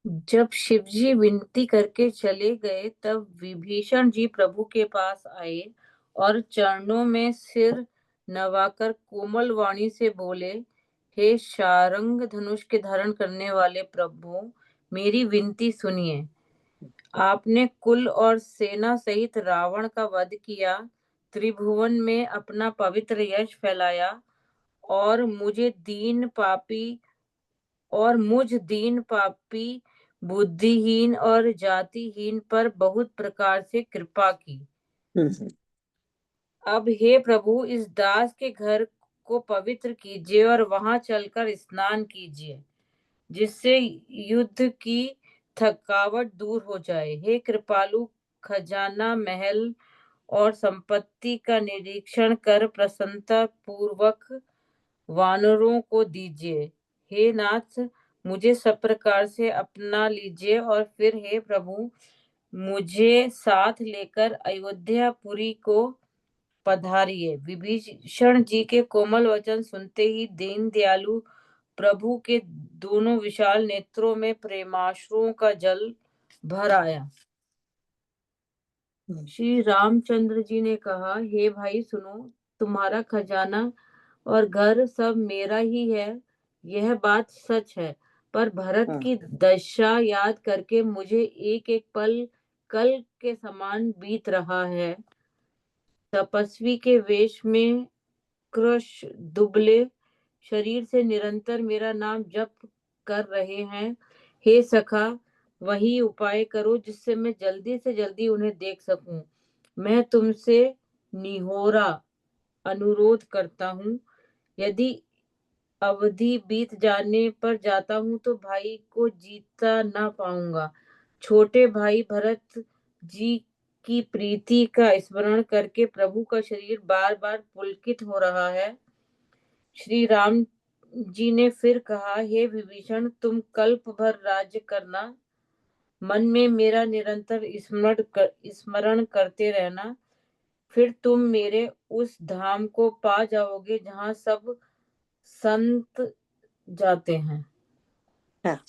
जब शिव जी विनती करके चले गए तब विभीषण जी प्रभु के पास आए और चरणों में सिर नवाकर कोमल वाणी से बोले, हे शारंग धनुष के धारण करने वाले प्रभु, मेरी विनती सुनिए। आपने कुल और सेना सहित रावण का वध किया, त्रिभुवन में अपना पवित्र यश फैलाया और मुझ दीन पापी बुद्धिहीन और जातिहीन पर बहुत प्रकार से कृपा की। अब हे प्रभु, इस दास के घर को पवित्र कीजिए और वहां चलकर स्नान कीजिए, जिससे युद्ध की थकावट दूर हो जाए। हे कृपालु, खजाना महल और संपत्ति का निरीक्षण कर प्रसन्नता पूर्वक वानरों को दीजिए। हे नाथ, मुझे सब प्रकार से अपना लीजिए और फिर हे प्रभु, मुझे साथ लेकर अयोध्यापुरी को पधारिए। विभीषण जी के कोमल वचन सुनते ही दीन दयालु प्रभु के दोनों विशाल नेत्रों में प्रेमाश्रुओं का जल भर आया। श्री रामचंद्र जी ने कहा, हे भाई सुनो, तुम्हारा खजाना और घर सब मेरा ही है, यह बात सच है, पर भरत की दशा याद करके मुझे एक एक पल कल के समान बीत रहा है। तपस्वी के वेश में कृश दुबले शरीर से निरंतर मेरा नाम जप कर रहे हैं। हे सखा, वही उपाय करो जिससे मैं जल्दी से जल्दी उन्हें देख सकूं। मैं तुमसे निहोरा अनुरोध करता हूँ, यदि अवधि बीत जाने पर जाता हूँ तो भाई को जीता ना पाऊंगा। छोटे भाई भरत जी की प्रीति का स्मरण करके प्रभु का शरीर बार बार पुलकित हो रहा है। श्री राम जी ने फिर कहा, हे विभीषण, तुम कल्प भर राज्य करना, मन में मेरा निरंतर स्मरण करते रहना, फिर तुम मेरे उस धाम को पा जाओगे जहाँ सब संत जाते हैं। हाँ,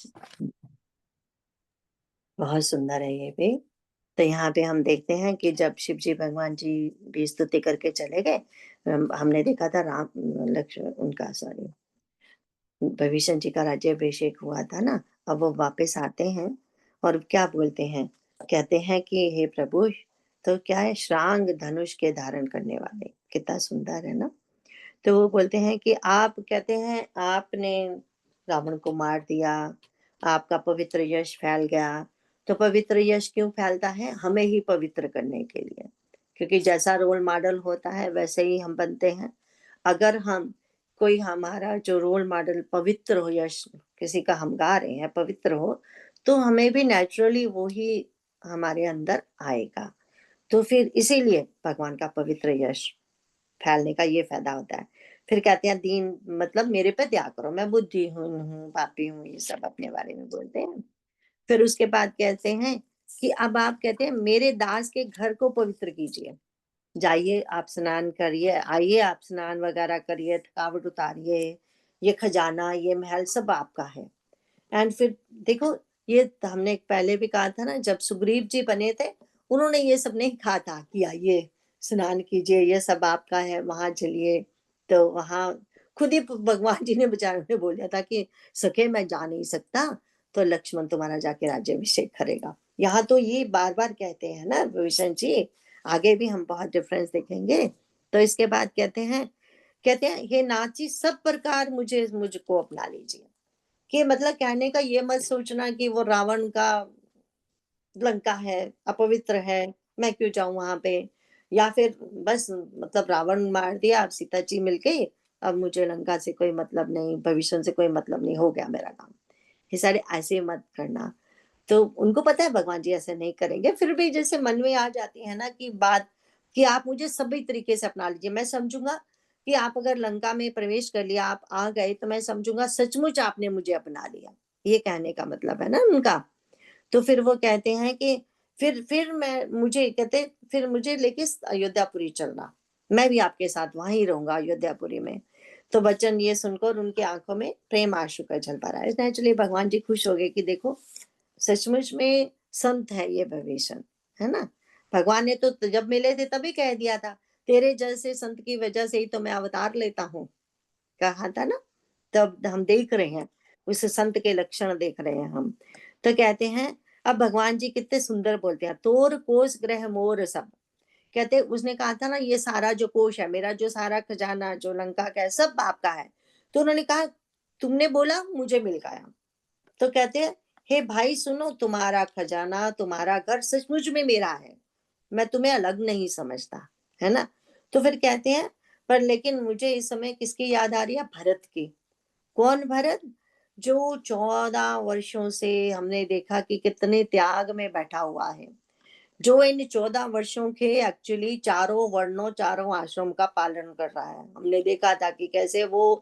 बहुत सुंदर है ये भी। तो यहाँ पे हम देखते हैं कि जब शिव जी भगवान जी भी स्तुति करके चले गए, हमने देखा था राम लक्ष्मण उनका सॉरी विभीषण जी का राज्याभिषेक हुआ था ना, अब वो वापस आते हैं और क्या बोलते हैं, कहते हैं कि हे प्रभु, तो क्या है, श्रांग धनुष के धारण करने वाले, कितना सुंदर है ना। तो वो बोलते हैं कि आप, कहते हैं आपने रावण को मार दिया, आपका पवित्र यश फैल गया। तो पवित्र यश क्यों फैलता है? हमें ही पवित्र करने के लिए, क्योंकि जैसा रोल मॉडल होता है वैसे ही हम बनते हैं। अगर हम कोई हमारा जो रोल मॉडल पवित्र हो, यश किसी का हम गा रहे हैं पवित्र हो, तो हमें भी नेचुरली वो ही हमारे अंदर आएगा। तो फिर इसीलिए भगवान का पवित्र यश फैलने का ये फायदा होता है। फिर कहते हैं दीन, मतलब मेरे पे दया करो, मैं बुद्धिहीन हूँ, पापी हूँ, ये सब अपने बारे में बोलते हैं। फिर उसके बाद कहते हैं कि अब आप, कहते हैं मेरे दास के घर को पवित्र कीजिए, जाइए आप स्नान करिए, आइए आप स्नान वगैरह करिए, थकावट उतारिए, ये खजाना ये महल सब आपका है। एंड फिर देखो, ये हमने पहले भी कहा था ना, जब सुग्रीव जी बने थे उन्होंने ये सब नहीं कहा था कि आइए स्नान कीजिए, ये सब आपका है, वहां चलिए। तो वहां खुद ही भगवान जी ने बेचारों ने बोला था कि सखे मैं जा नहीं सकता, तो लक्ष्मण तुम्हारा जाके राज्याभिषेक करेगा। यहाँ तो ये बार बार कहते हैं ना विभीषण जी, आगे भी हम बहुत डिफरेंस देखेंगे। तो इसके बाद कहते हैं हे नाथ जी, सब प्रकार मुझको अपना लीजिए। कि मतलब कहने का ये मत सोचना कि वो रावण का लंका है, अपवित्र है, मैं क्यों जाऊं वहां पे, या फिर बस मतलब रावण मार दिया, अब सीता जी मिल गई, अब मुझे लंका से कोई मतलब नहीं, भविष्य से कोई मतलब नहीं, हो गया मेरा काम। ये सारे ऐसे मत करना। तो उनको पता है भगवान जी ऐसे नहीं करेंगे, फिर भी जैसे मन में आ जाती है ना कि बात, कि आप मुझे सभी तरीके से अपना लीजिए, मैं समझूंगा कि आप अगर लंका में प्रवेश कर लिया, आप आ गए, तो मैं समझूंगा सचमुच आपने मुझे अपना लिया। ये कहने का मतलब है ना उनका। तो फिर वो कहते हैं कि फिर मैं मुझे कहते फिर मुझे लेके अयोध्यापुरी चलना, मैं भी आपके साथ वहां ही रहूंगा अयोध्यापुरी में। तो बच्चन ये सुनकर उनकी आंखों में प्रेम आंसू का जल भरा है। नेचुरली भगवान जी खुश हो गए कि देखो सचमुच में संत है ये विभीषण, है ना। भगवान ने तो जब मिले थे तभी कह दिया था, तेरे जैसे संत की वजह से ही तो मैं अवतार लेता हूँ, कहा था ना। तब हम देख रहे हैं, उस संत के लक्षण देख रहे हैं हम। तो कहते हैं, अब भगवान जी कितने सुंदर बोलते हैं, तोर कोष ग्रह मोर सब। कहते उसने कहा था ना, ये सारा जो कोष है मेरा, जो सारा खजाना जो लंका का है, सब आपका है। तो उन्होंने कहा तुमने बोला मुझे मिल गया। तो कहते हैं हे भाई सुनो, तुम्हारा खजाना तुम्हारा घर सचमुच में मेरा है, मैं तुम्हें अलग नहीं समझता, है ना। तो फिर कहते हैं पर लेकिन मुझे इस समय किसकी याद आ रही है? भरत की। कौन भरत? जो 14 वर्षों से हमने देखा कि कितने त्याग में बैठा हुआ है, जो इन 14 वर्षों के एक्चुअली चारों वर्णों, चारों आश्रम का पालन कर रहा है। हमने देखा था कि कैसे वो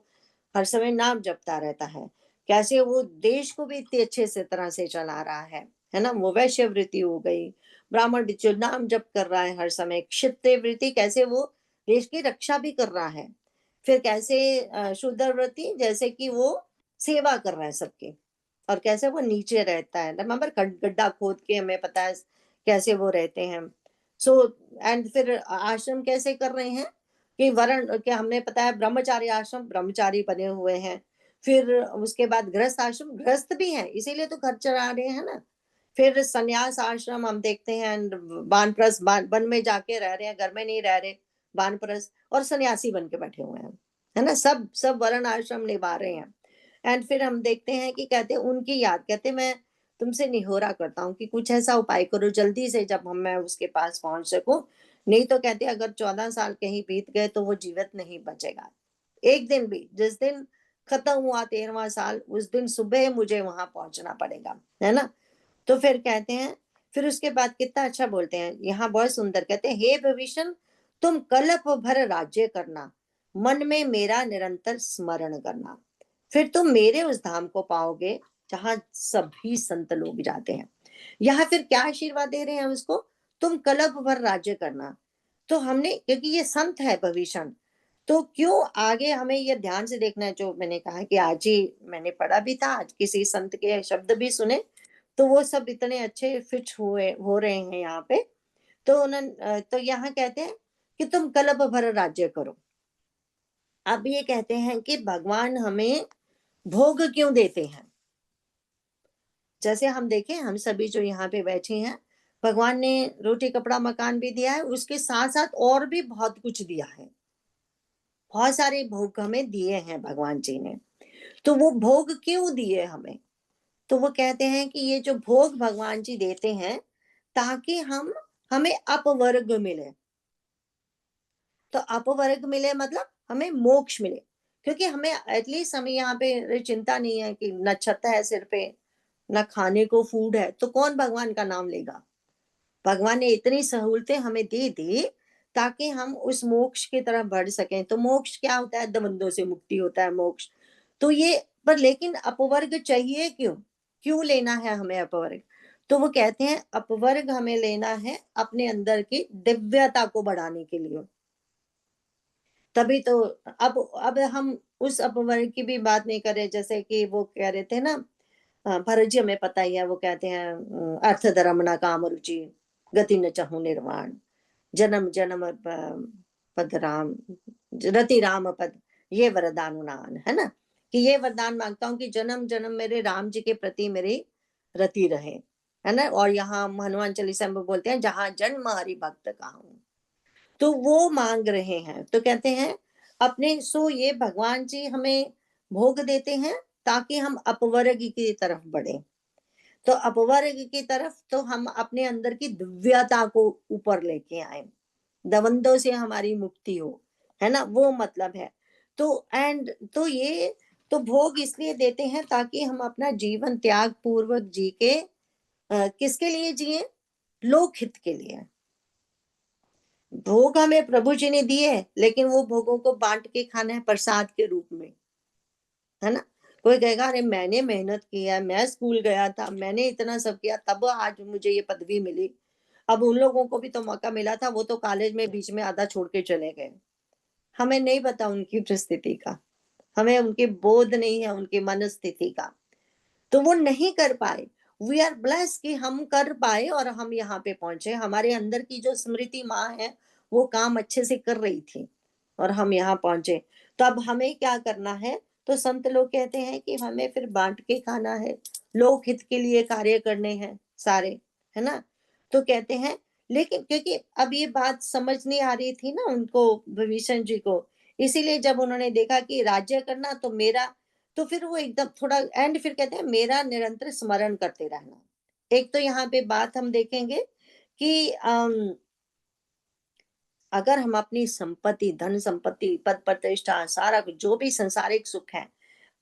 हर समय नाम जपता रहता है, कैसे वो देश को भी इतने अच्छे से तरह से चला रहा है ना। वो वैश्य वृत्ति हो गई, ब्राह्मण भी जो नाम जप कर रहा है हर समय, क्षत्रिय वृत्ति कैसे वो देश की रक्षा भी कर रहा है। फिर कैसे शूद्र वृत्ति, जैसे कि वो सेवा कर रहा है सबकी, और कैसे वो नीचे रहता है। रिमेम्बर गड्ढा खोद के, हमें पता है कैसे वो रहते हैं। सो एंड फिर आश्रम कैसे कर रहे हैं कि वर्ण के, हमने पता है ब्रह्मचारी आश्रम, ब्रह्मचारी बने हुए हैं। फिर उसके बाद गृहस्थ आश्रम, गृहस्थ भी हैं, इसीलिए तो घर चला रहे हैं ना। फिर संन्यास आश्रम हम देखते हैं, बानप्रस्थ, वन में जाके रह रहे हैं, घर में नहीं रह रहे, बानप्रस्थ और सन्यासी बन के बैठे हुए हैं, है ना। सब सब वर्ण आश्रम निभा रहे हैं। एंड फिर हम देखते हैं कि कहते उनकी याद, कहते मैं तुमसे निहोरा करता हूँ कि कुछ ऐसा उपाय करो जल्दी से, जब मैं उसके पास पहुंच सकूं। नहीं तो कहते अगर 14 साल कहीं बीत गए तो वो जीवित नहीं बचेगा। एक दिन भी, जिस दिन खत्म हुआ 13वां साल, उस दिन सुबह मुझे वहां पहुंचना पड़ेगा, है ना। तो फिर कहते हैं, फिर उसके बाद कितना अच्छा बोलते हैं, यहाँ बहुत सुंदर कहते हैं, हे भविष्य, तुम कल्प भर राज्य करना, मन में मेरा निरंतर स्मरण करना, फिर तुम मेरे उस धाम को पाओगे जहां सभी संत लोग जाते हैं। यहाँ फिर क्या आशीर्वाद दे रहे हैं उसको, तुम कल्प भर राज्य करना। तो हमने, क्योंकि ये संत है भविष्य, तो क्यों आगे हमें ये ध्यान से देखना है। जो मैंने कहा कि आज ही मैंने पढ़ा भी था, आज किसी संत के शब्द भी सुने, तो वो सब इतने अच्छे फिट हुए हो रहे हैं यहाँ पे। तो उन्होंने, तो यहाँ कहते हैं कि तुम कल्प भर राज्य करो। अब ये कहते हैं कि भगवान हमें भोग क्यों देते हैं। जैसे हम देखें, हम सभी जो यहाँ पे बैठे हैं, भगवान ने रोटी कपड़ा मकान भी दिया है, उसके साथ साथ और भी बहुत कुछ दिया है। बहुत सारे भोग हमें दिए हैं भगवान जी ने। तो वो भोग क्यों दिए हमें, तो वो कहते हैं कि ये जो भोग भगवान जी देते हैं ताकि हमें अपवर्ग मिले। तो अपवर्ग मिले मतलब हमें मोक्ष मिले, क्योंकि हमें एटलीस्ट हमें यहाँ पे चिंता नहीं है कि न छत है सिर पे, न खाने को फूड है, तो कौन भगवान का नाम लेगा। भगवान ने इतनी सहूलतें हमें दे दी ताकि हम उस मोक्ष की तरफ बढ़ सकें। तो मोक्ष क्या होता है, द्वंद्वों से मुक्ति होता है मोक्ष। तो ये पर, लेकिन अपवर्ग चाहिए क्यों, क्यों लेना है हमें अपवर्ग। तो वो कहते हैं अपवर्ग हमें लेना है अपने अंदर की दिव्यता को बढ़ाने के लिए। तभी तो अब हम उस अपवर्ग की भी बात नहीं कर रहे, जैसे कि वो कह रहे थे ना, भरत जी हमें पता ही है, वो कहते हैं अर्थ धर्म न काम रुचि, गति न चाहूं निर्वाण, जन्म जन्म पद राम, रति राम पद, ये वरदान उनान, है ना। कि ये वरदान मांगता हूँ कि जन्म जन्म मेरे राम जी के प्रति मेरी रति रहे, है ना। और यहाँ हनुमान चालीसा में बोलते हैं, जहां जन्म हरि भक्त कहूं, तो वो मांग रहे हैं। तो कहते हैं अपने, सो ये भगवान जी हमें भोग देते हैं ताकि हम अपवर्ग की तरफ बढ़े। तो अपवर्ग की तरफ तो हम अपने अंदर की दिव्यता को ऊपर लेके आए, द्वंद्वों से हमारी मुक्ति हो, है ना, वो मतलब है। तो एंड तो ये तो भोग इसलिए देते हैं ताकि हम अपना जीवन त्याग पूर्वक जी के, किसके लिए जिए, लोक हित के लिए। भोग हमें प्रभु जी ने दिए, लेकिन वो भोगों को बांट के खाना है प्रसाद के रूप में, है ना। कोई कहेगा अरे मैंने मेहनत की है, मैं स्कूल गया था, मैंने इतना सब किया, तब आज मुझे ये पदवी मिली। अब उन लोगों को भी तो मौका मिला था, वो तो कॉलेज में बीच में आधा छोड़ के चले गए। हमें नहीं पता उनकी परिस्थिति का, हमें उनके बोध नहीं है उनकी मनस्थिति का, तो वो नहीं कर पाए। वी आर ब्लेस कि हम कर पाए और हम यहाँ पे पहुंचे। हमारे अंदर की जो स्मृति माँ है वो काम अच्छे से कर रही थी और हम यहाँ पहुंचे। तो अब हमें क्या करना है, तो संत लोग कहते हैं कि हमें फिर बांट के खाना है, लोक हित के लिए कार्य करने हैं सारे, है ना। तो कहते हैं, लेकिन क्योंकि अब ये बात समझ नहीं आ रही थी ना उनको, विभीषण जी को, इसीलिए जब उन्होंने देखा कि राज्य करना तो मेरा, तो फिर वो एकदम थोड़ा एंड, फिर कहते हैं मेरा निरंतर स्मरण करते रहना। एक तो यहाँ पे बात हम देखेंगे कि अगर हम अपनी संपत्ति, धन संपत्ति, पद प्रतिष्ठा, सारा कुछ जो भी संसारिक सुख है,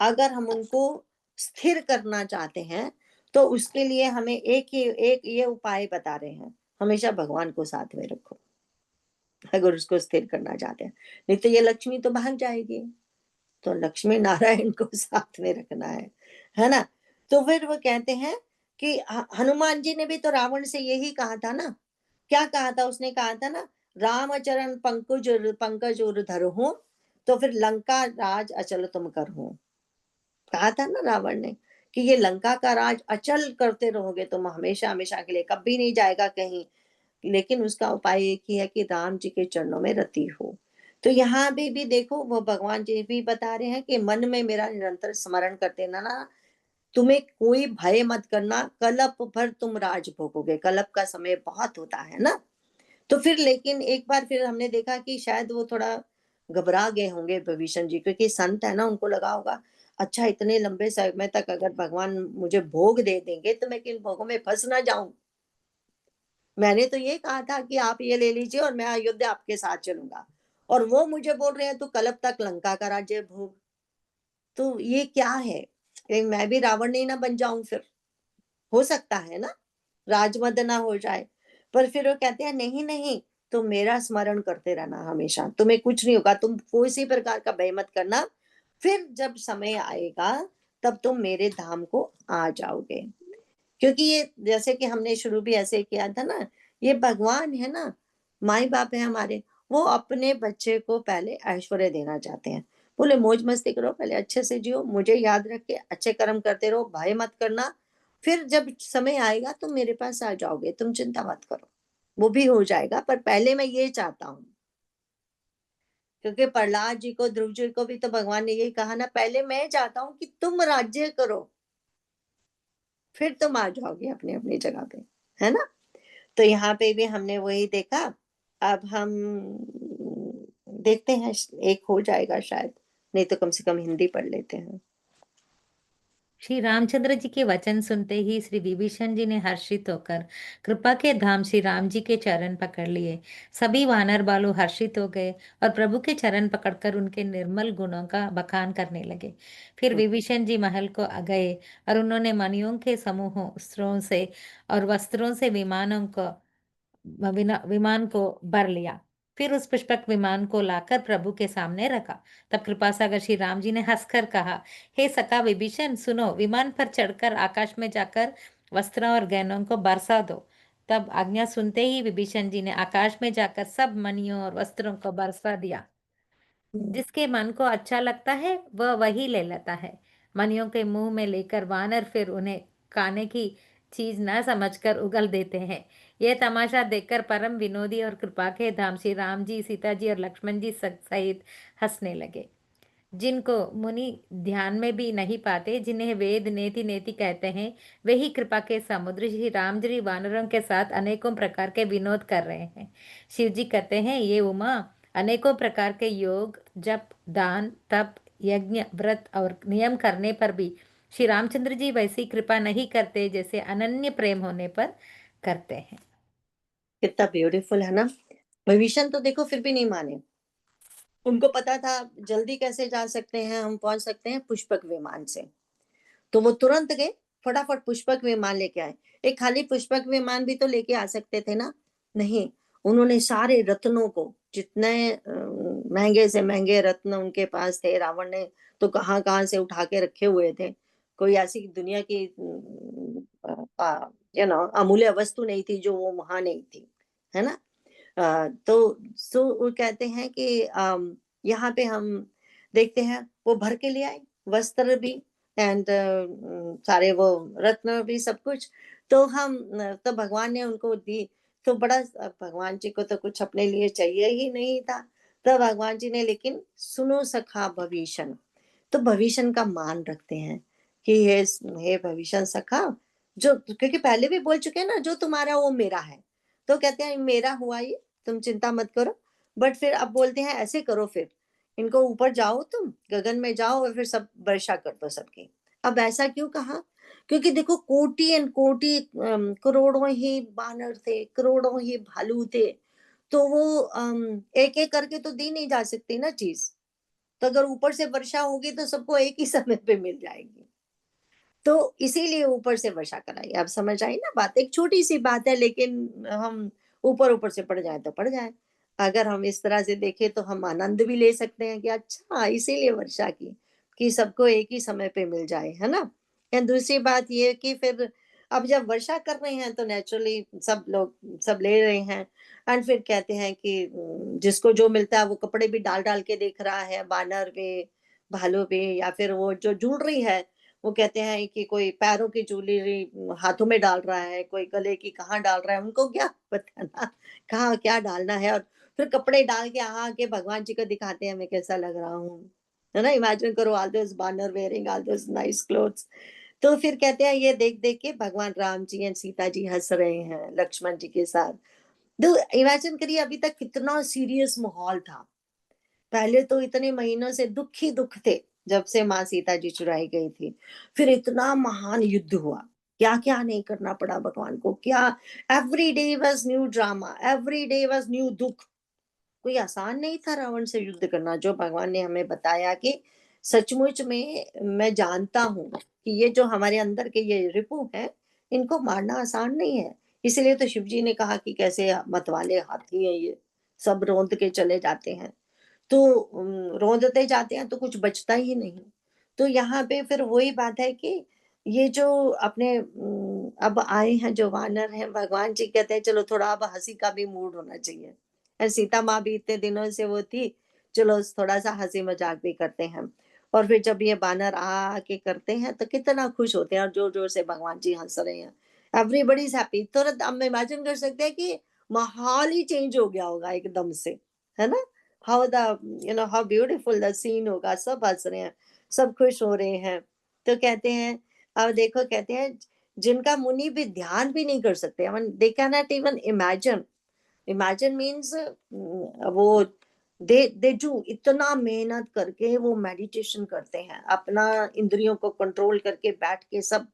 अगर हम उनको स्थिर करना चाहते हैं, तो उसके लिए हमें एक ये उपाय बता रहे हैं, हमेशा भगवान को साथ में रखो अगर उसको स्थिर करना चाहते हैं, नहीं तो ये लक्ष्मी तो भाग जाएगी। तो लक्ष्मी नारायण को साथ में रखना है ना। तो फिर वो कहते हैं कि हनुमान जी ने भी तो रावण से यही कहा था ना। क्या कहा था? उसने कहा था ना, रामचरण पंकज उर धरहूं, तो फिर लंका राज अचल तुम करहूं। कहा था ना रावण ने कि ये लंका का राज अचल करते रहोगे तुम, हमेशा हमेशा के लिए, कभी नहीं जाएगा कहीं। लेकिन उसका उपाय एक ही है कि राम जी के चरणों में रति हो। तो यहाँ भी देखो, वो भगवान जी भी बता रहे हैं कि मन में मेरा निरंतर स्मरण करते ना, तुम्हें कोई भय मत करना, कल्प भर तुम राज भोगोगे। कल्प का समय बहुत होता है ना। तो फिर लेकिन एक बार फिर हमने देखा कि शायद वो थोड़ा घबरा गए होंगे विभीषण जी, क्योंकि संत है ना, उनको लगा होगा अच्छा इतने लंबे समय तक अगर भगवान मुझे भोग दे देंगे तो मैं किन भोगों में फंस ना जाऊं। मैंने तो ये कहा था कि आप ये ले लीजिए और मैं अयोध्या आपके साथ चलूंगा, और वो मुझे बोल रहे हैं तो कल्प तक लंका का राज्य भोग। तो ये क्या है? मैं भी रावण नहीं ना बन जाऊं फिर। हो सकता है ना, राजमद ना हो जाए। पर फिर वो कहते हैं नहीं नहीं, तुम मेरा स्मरण करते रहना हमेशा, तुम्हें कुछ नहीं होगा, तुम कोई सी प्रकार का भय मत करना। फिर जब समय आएगा तब तुम मेरे धाम को आ जाओगे। क्योंकि ये जैसे कि हमने शुरू भी ऐसे किया था ना, ये भगवान है ना, माई बाप है हमारे, वो अपने बच्चे को पहले ऐश्वर्य देना चाहते हैं। बोले मौज मस्ती करो, पहले अच्छे से जियो, मुझे याद रख के अच्छे कर्म करते रहो, भय मत करना। फिर जब समय आएगा तुम मेरे पास आ जाओगे, तुम चिंता मत करो, वो भी हो जाएगा। पर पहले मैं ये चाहता हूँ, क्योंकि प्रहलाद जी को, ध्रुव जी को भी तो भगवान ने यही कहा ना, पहले मैं चाहता हूँ कि तुम राज्य करो, फिर तुम आ जाओगे अपनी अपनी जगह पे, है ना। तो यहाँ पे भी हमने वही देखा। अब हम देखते हैं, एक हो जाएगा शायद, नहीं तो कम से कम हिंदी पढ़ लेते हैं। श्री रामचंद्र जी के वचन सुनते ही श्री विभीषण जी ने हर्षित होकर कृपा के धाम श्री राम जी के चरण पकड़ लिए। सभी वानर बालू हर्षित हो गए और प्रभु के चरण पकड़कर उनके निर्मल गुणों का बखान करने लगे। फिर विभीषण जी महल को गए और उन्होंने मणियों के समूहों वस्त्रों से और वस्त्रों से विमान को भर लिया। फिर उस पुष्पक विमान को लाकर प्रभु के सामने रखा। तब कृपा सागर श्री राम जी ने हंसकर कहा, हे सखा विभीषण, सुनो, विमान पर चढ़कर आकाश में जाकर वस्त्रों और गहनों को बरसा दो। तब आज्ञा सुनते ही विभीषण जी ने आकाश में जाकर सब मणियों और वस्त्रों को बरसा दिया। जिसके मन को अच्छा लगता है वह वही ले लेता है। मणियों के मुंह में लेकर वानर फिर उन्हें खाने की चीज न समझकर उगल देते हैं। यह तमाशा देखकर परम विनोदी और कृपा के धाम श्री राम जी, सीता जी और लक्ष्मण जी सहित हंसने लगे। जिनको मुनि ध्यान में भी नहीं पाते, जिन्हें वेद नेति नेति कहते हैं, वे ही कृपा के समुद्र श्री राम जी वानरों के साथ अनेकों प्रकार के विनोद कर रहे हैं। शिव जी कहते हैं, ये उमा अनेकों प्रकार के योग, जप, दान, तप, यज्ञ, व्रत और नियम करने पर भी श्री रामचंद्र जी वैसी कृपा नहीं करते जैसे अनन्य प्रेम होने पर करते हैं। कितना ब्यूटीफुल है ना। विभीषण तो देखो फिर भी नहीं माने। उनको पता था जल्दी कैसे जा सकते हैं, हम पहुंच सकते हैं पुष्पक विमान से। तो वो तुरंत गए, फटाफट पुष्पक विमान लेके आए। एक खाली पुष्पक विमान भी तो लेके आ सकते थे ना। नहीं, उन्होंने सारे रत्नों को, जितने महंगे से महंगे रत्न उनके पास थे, रावण ने तो कहाँ कहाँ से उठा के रखे हुए थे। कोई ऐसी दुनिया की अमूल्य वस्तु नहीं थी जो वो वहां नहीं थी, है ना। तो सो वो कहते हैं कि यहाँ पे हम देखते हैं वो भर के ले आए, वस्त्र भी एंड सारे वो रत्न भी, सब कुछ। तो तो भगवान ने उनको दी। तो बड़ा, भगवान जी को तो कुछ अपने लिए चाहिए ही नहीं था। तो भगवान जी ने, लेकिन सुनो सखा भविष्ण, तो भविष्ण का मान रखते हैं कि हे भविष्ण सखा, जो, क्योंकि पहले भी बोल चुके हैं ना, जो तुम्हारा वो मेरा है। तो कहते हैं मेरा हुआ ये, तुम चिंता मत करो। बट फिर अब बोलते हैं ऐसे करो, फिर इनको ऊपर जाओ, तुम गगन में जाओ और फिर सब वर्षा कर दो सबकी। अब ऐसा क्यों कहा? क्योंकि देखो कोटि एंड कोटि, करोड़ों ही बानर थे, करोड़ों ही भालू थे। तो वो एक एक करके तो दी नहीं जा सकती ना चीज। तो अगर ऊपर से वर्षा होगी तो सबको एक ही समय पे मिल जाएगी। तो इसीलिए ऊपर से वर्षा कराई। अब समझ आई ना बात? एक छोटी सी बात है, लेकिन हम ऊपर ऊपर से पड़ जाए तो पड़ जाए। अगर हम इस तरह से देखें तो हम आनंद भी ले सकते हैं कि अच्छा इसीलिए वर्षा की, कि सबको एक ही समय पे मिल जाए, है ना। एंड दूसरी बात ये कि फिर अब जब वर्षा कर रहे हैं तो नेचुरली सब लोग सब ले रहे हैं। एंड फिर कहते हैं कि जिसको जो मिलता है वो कपड़े भी डाल डाल के देख रहा है, बानर पे, भालू पे, या फिर वो जो ज्वेलरी है वो कहते हैं कि कोई पैरों की ज्वेलरी हाथों में डाल रहा है, कोई गले की कहाँ डाल रहा है, उनको क्या पता ना कहाँ क्या डालना है। और फिर कपड़े डाल के आके भगवान जी को दिखाते हैं मैं कैसा लग रहा हूँ, है ना। इमेजिन करो ऑल दोस बानर wearing all those nice clothes. तो फिर कहते हैं ये देख देख के भगवान राम जी एंड सीता जी हंस रहे हैं लक्ष्मण जी के साथ। तो इमेजिन करिए अभी तक कितना सीरियस माहौल था। पहले तो इतने महीनों से दुख ही दुख थे जब से माँ सीता जी चुराई गई थी। फिर इतना महान युद्ध हुआ, क्या क्या नहीं करना पड़ा भगवान को, क्या every day was new drama, every day was new दुख। कोई आसान नहीं था रावण से युद्ध करना, जो भगवान ने हमें बताया कि सचमुच में मैं जानता हूँ कि ये जो हमारे अंदर के ये रिपु है इनको मारना आसान नहीं है। इसलिए तो शिव जी ने कहा कि कैसे मतवाले हाथी हैं ये, सब रौंद के चले जाते हैं। तो रौंदते जाते हैं तो कुछ बचता ही नहीं। तो यहाँ पे फिर वही बात है कि ये जो अपने अब आए हैं जो वानर हैं, भगवान जी कहते हैं चलो थोड़ा अब हंसी का भी मूड होना चाहिए। और सीता माँ भी इतने दिनों से वो थी, चलो थोड़ा सा हंसी मजाक भी करते हैं। और फिर जब ये बानर आके करते हैं तो कितना खुश होते हैं और जोर जोर से भगवान जी हंस रहे हैं। Everybody is happy. तुरंत हम इमेजिन कर सकते हैं कि माहौल ही चेंज हो गया होगा एकदम से, है ना। How the how beautiful the scene होगा, सब हंस रहे हैं, सब खुश हो रहे हैं। तो कहते हैं, अब देखो कहते हैं जिनका मुनि भी ध्यान भी नहीं कर सकते, they can not even imagine. Imagine means वो दे डू इतना मेहनत करके वो मेडिटेशन करते हैं, अपना इंद्रियों को कंट्रोल करके बैठ के सब।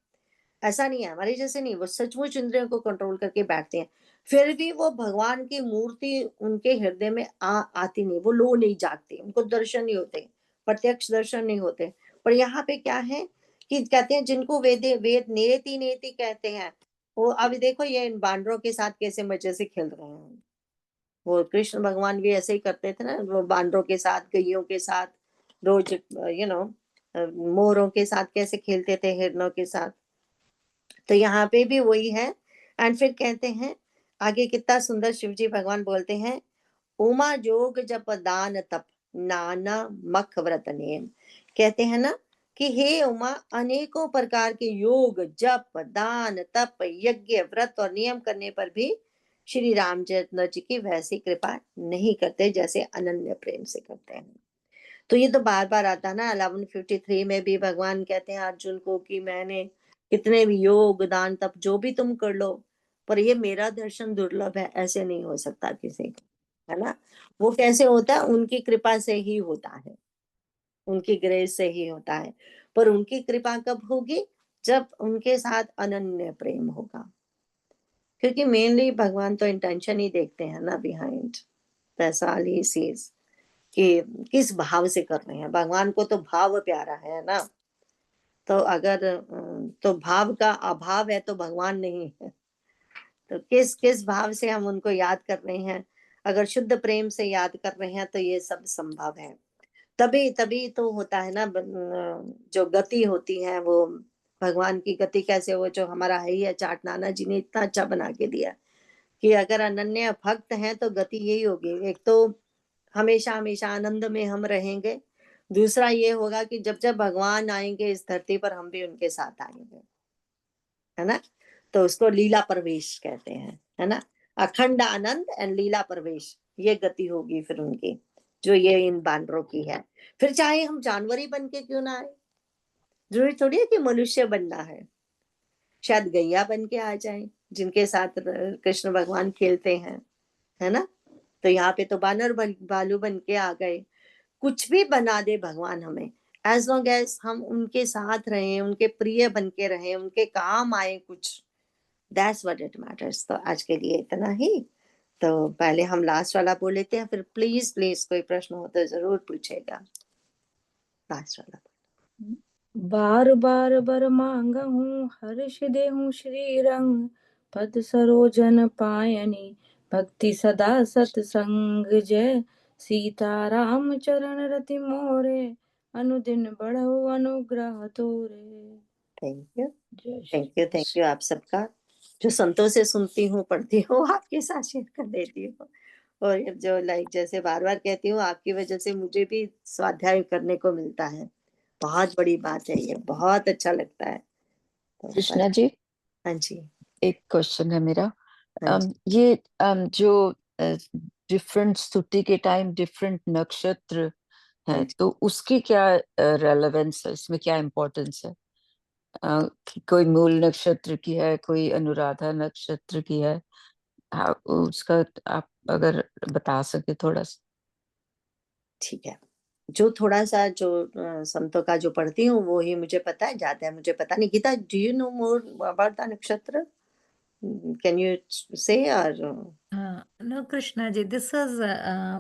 ऐसा नहीं है हमारे जैसे नहीं, वो सचमुच इंद्रियों को कंट्रोल करके बैठते हैं। फिर भी वो भगवान की मूर्ति उनके हृदय में आती नहीं, वो लो नहीं जागते, उनको दर्शन नहीं होते, प्रत्यक्ष दर्शन नहीं होते। पर यहाँ पे क्या है कि कहते हैं जिनको वेद नेति नेति कहते हैं, वो अभी देखो ये इन बानरों के साथ कैसे मजे से खेल रहे हैं। वो कृष्ण भगवान भी ऐसे ही करते थे ना, वो बानरों के साथ, गैयों के साथ, रोज मोरों के साथ कैसे खेलते थे, हिरणों के साथ। तो यहाँ पे भी वही है। एंड फिर कहते हैं आगे कितना सुंदर शिव जी भगवान बोलते हैं, उमा जोग जप दान तप नाना मख व्रत नेम। कहते हैं ना कि हे उमा, अनेकों प्रकार के योग जप दान तप यज्ञ व्रत और नियम करने पर भी श्री रामचंद्र जी की वैसी कृपा नहीं करते जैसे अनन्य प्रेम से करते हैं। तो ये तो बार बार आता है ना। 1153 में भी भगवान कहते हैं अर्जुन को कि मैंने कितने भी योग दान तप जो भी तुम कर लो, पर ये मेरा दर्शन दुर्लभ है, ऐसे नहीं हो सकता किसी को, है ना। वो कैसे होता है, उनकी कृपा से ही होता है, उनकी ग्रेस से ही होता है। पर उनकी कृपा कब होगी, जब उनके साथ अनन्य प्रेम होगा। क्योंकि मेनली भगवान तो इंटेंशन ही देखते हैं ना, बिहाइंड पैसा ही सीज कि किस भाव से कर रहे हैं। भगवान को तो भाव प्यारा है ना। तो अगर तो भाव का अभाव है तो भगवान नहीं है। तो किस किस भाव से हम उनको याद कर रहे हैं, अगर शुद्ध प्रेम से याद कर रहे हैं तो ये सब संभव है। तभी तभी तो होता है ना। जो गति होती है वो भगवान की गति कैसे, वो जो हमारा है ही चाट नाना जी ने इतना अच्छा बना के दिया कि अगर अनन्य भक्त हैं तो गति यही होगी। एक तो हमेशा हमेशा आनंद में हम रहेंगे, दूसरा ये होगा कि जब जब भगवान आएंगे इस धरती पर हम भी उनके साथ आएंगे, है ना। तो उसको लीला प्रवेश कहते हैं, है ना। अखंड आनंद एंड लीला प्रवेश, ये गति होगी फिर उनकी, जो ये इन बानरों की है। फिर चाहे हम जानवर ही बन के क्यों ना आए, जरूरी थोड़ी है कि मनुष्य बनना है। शायद गैया बन के आ जाए जिनके साथ कृष्ण भगवान खेलते हैं, है ना। तो यहाँ पे तो बानर भालू बन के आ गए। कुछ भी बना दे भगवान हमें, एज लॉन्ग एज हम उनके साथ रहें, उनके प्रिय बन के रहें, उनके काम आए कुछ, दैट्स व्हाट इट मैटर्स। तो आज के लिए इतना ही। तो पहले हम लास्ट वाला बोल लेते हैं, फिर प्लीज प्लीज कोई प्रश्न हो तो जरूर पूछेगा। लास्ट वाला। बार बार बर मांगहूँ हर्ष देहूँ श्री रंग, पद सरोजन पायनी भक्ति सदा सत्संग। जय सीताराम चरण रति मोरे, अनुदिन बढ़ऊ अनुग्रह तोरे। थैंक यू, जय Shri thank you, thank you आप सबका। जो संतों से सुनती हूँ, पढ़ती हूँ, आपके साथ शेयर कर देती हूँ। और ये जो जैसे बार बार कहती हूँ, आपकी वजह से मुझे भी स्वाध्याय करने को मिलता है। बहुत बड़ी बात है ये, बहुत अच्छा लगता है। तो कृष्णा जी, हाँ जी, एक क्वेश्चन है मेरा। हाँ जी। ये जो डिफरेंट स्तुति के टाइम डिफरेंट नक्षत्र हाँ है, जी। तो उसकी क्या रेलेवेंस है, इसमें क्या इम्पोर्टेंस है? कोई मूल नक्षत्र की है, कोई अनुराधा नक्षत्र की है, उसका आप अगर बता सके थोड़ा सा। ठीक है, जो थोड़ा सा जो संतों का जो पढ़ती हूँ वो ही मुझे पता है, ज्यादा मुझे पता नहीं। Geeta, do you know more about the nakshatra? Can you say? और no Krishna ji, this was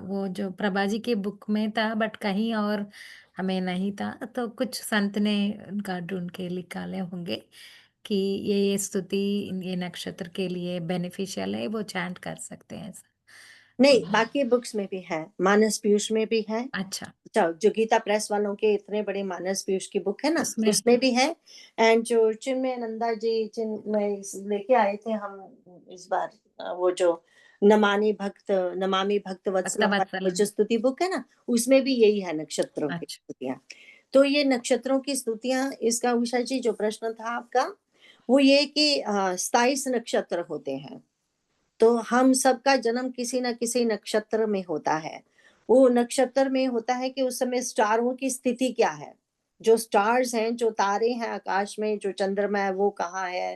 वो जो प्रभा जी के बुक में था, बट कहीं और हमें नहीं था, तो कुछ संत ने उनका ढूंढ के निकाले होंगे कि ये स्तुति ये नक्षत्र के लिए बेनिफिशियल है, वो चैंट कर सकते हैं ऐसा। नहीं, बाकी बुक्स में भी है, मानस पीयूष में भी है। अच्छा, जो गीता प्रेस वालों के इतने बड़े मानस पीयूष की बुक है ना, उसमें उसमें भी है। एंड जो चिन्मय नंदा जी चिन्मय लेके आए थे हम इस बार, वो जो नमामि भक्त वत्सलम भक्तवत्सल। वो जो स्तुति बुक है ना, उसमें भी यही है, नक्षत्रों की अच्छा, स्तुतियां। तो ये नक्षत्रों की स्तुतियां, इसका उषा जी जो प्रश्न था आपका, वो ये कि 27 नक्षत्र होते हैं। तो हम सबका जन्म किसी न किसी नक्षत्र में होता है। वो नक्षत्र में होता है कि उस समय स्टारों की स्थिति क्या है, जो स्टार्स हैं, जो तारे हैं आकाश में, जो चंद्रमा है वो कहाँ है,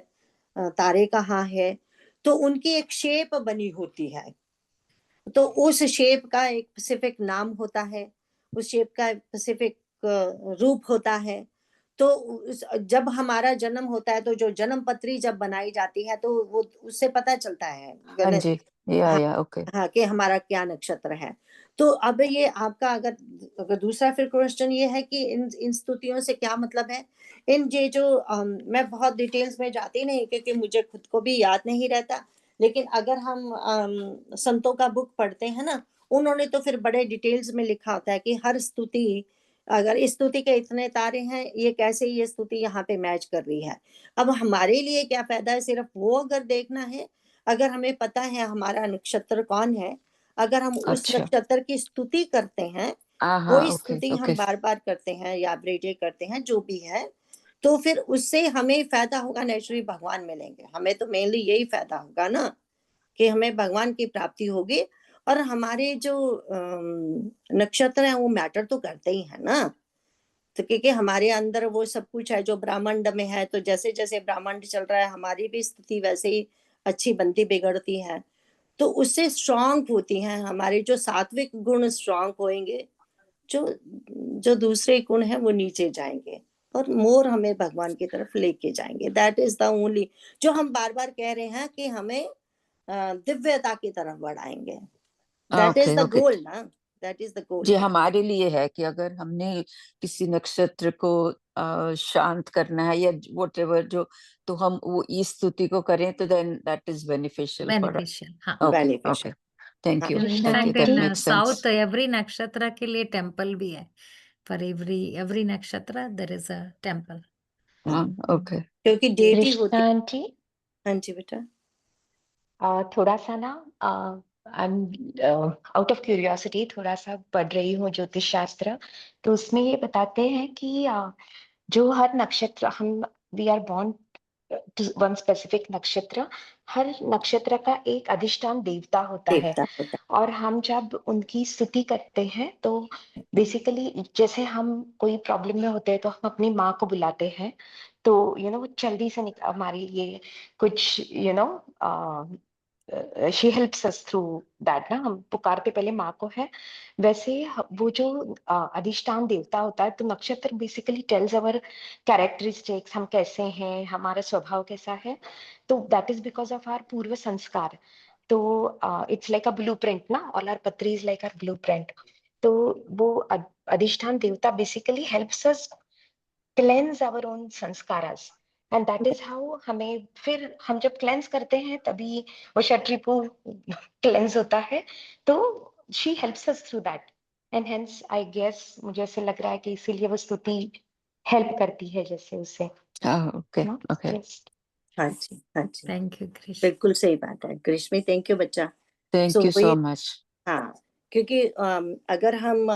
तारे कहाँ है, तो उनकी एक शेप बनी होती है। तो उस शेप का एक स्पेसिफिक नाम होता है, उस शेप का स्पेसिफिक रूप होता है। तो जब हमारा जन्म होता है, तो जो जन्म पत्री जब बनाई जाती है, तो वो उससे पता चलता है हाँ जी, हाँ, या ओके। हाँ, कि हमारा क्या नक्षत्र है। तो अब ये आपका अगर दूसरा फिर क्वेश्चन ये है कि इन स्तुतियों से क्या मतलब है। इन ये जो मैं बहुत डिटेल्स में जाती नहीं, क्योंकि मुझे खुद को भी याद नहीं रहता। लेकिन अगर हम संतों का बुक पढ़ते हैं ना, उन्होंने तो फिर बड़े डिटेल्स में लिखा होता है कि हर स्तुति, अगर इस स्तुति के इतने तारे हैं, ये कैसे ये स्तुति यहाँ पे मैच कर रही है। अब हमारे लिए क्या फायदा है सिर्फ वो अगर देखना है, अगर हमें पता है हमारा नक्षत्र कौन है, अगर हम उस अच्छा, नक्षत्र की स्तुति करते हैं, हाँ, वही ओके स्तुति ओके। हम बार बार करते हैं या ब्रेजे करते हैं, जो भी है, तो फिर उससे हमें फायदा होगा, नेचुरली भगवान मिलेंगे। हमें तो मेनली यही फायदा होगा ना, कि हमें भगवान की प्राप्ति होगी। और हमारे जो नक्षत्र हैं वो मैटर तो करते ही है ना। तो क्योंकि हमारे अंदर वो सब कुछ है जो ब्रह्मांड में है, तो जैसे जैसे ब्रह्मांड चल रहा है, हमारी भी स्थिति वैसे ही अच्छी बनती बिगड़ती है, तो उससे स्ट्रांग होती हैं हमारे जो सात्विक गुण, स्ट्रांग होएंगे। जो जो दूसरे गुण है वो नीचे जाएंगे, और मोर हमें भगवान की तरफ लेके जाएंगे। दैट इज द ओनली, जो हम बार बार कह रहे हैं कि हमें दिव्यता की तरफ बढ़ाएंगे। That is okay the okay. Goal ना, दैट इज द गोल। जी, हमारे लिए है कि अगर हमने किसी नक्षत्र को शांत करना है या वट एवर, जो तो हम वो इस स्तुति को करें, तो then that is beneficial for. Beneficial, हाँ। Okay beneficial. ओके, थैंक हाँ, you, Krishna thank you, in fact that in makes sense. South every nakshatra के लिए टेम्पल भी है, for every nakshatra there is a temple. हाँ, ओके। क्योंकि डेटी होती। कृष्णा आंटी, हाँ जी बेटा। थोड़ा सा ना, I am out of curiosity थोड़ा सा पढ़ रही हूँ ज्योतिष शास्त्र। तो उसमें ये बताते हैं कि जो हर नक्षत्र हम, we are born to one specific nakshatra, हर नक्षत्र का एक अधिष्ठान देवता होता है। देवता होता और हम जब उनकी स्तुति करते हैं तो बेसिकली जैसे हम कोई प्रॉब्लम में होते हैं तो हम अपनी माँ को बुलाते हैं, तो वो जल्दी से हमारे लिए कुछ she helps us through that ना, हम पुकारते पहले माँ को है। वैसे वो जो अधिष्ठान देवता होता है, तो नक्षत्र बेसिकली टेल्स अवर कैरेक्टरिस्टिक्स, हम कैसे हैं, हमारा स्वभाव कैसा है। तो that is because of our purva sanskar. तो इट्स लाइक अ ब्लूप्रिंट ना, all our patri is like our blueprint. तो वो अधिष्ठान देवता basically helps us cleanse our own sanskaras. And that is how हमें फिर हम जब cleanse करते हैं तभी वो शत्रुपु cleanse होता है, तो she helps us through that. And hence I guess मुझे ऐसे लग रहा है कि इसीलिए वो स्तुति help करती है जैसे उसे. Okay No? Okay Yes. हाँ जी, हाँ जी, थैंक यू कृष्ण। बिल्कुल सही बात है ग्रीष्मी, थैंक यू बच्चा। Thank you so much. हाँ, क्योंकि अगर हम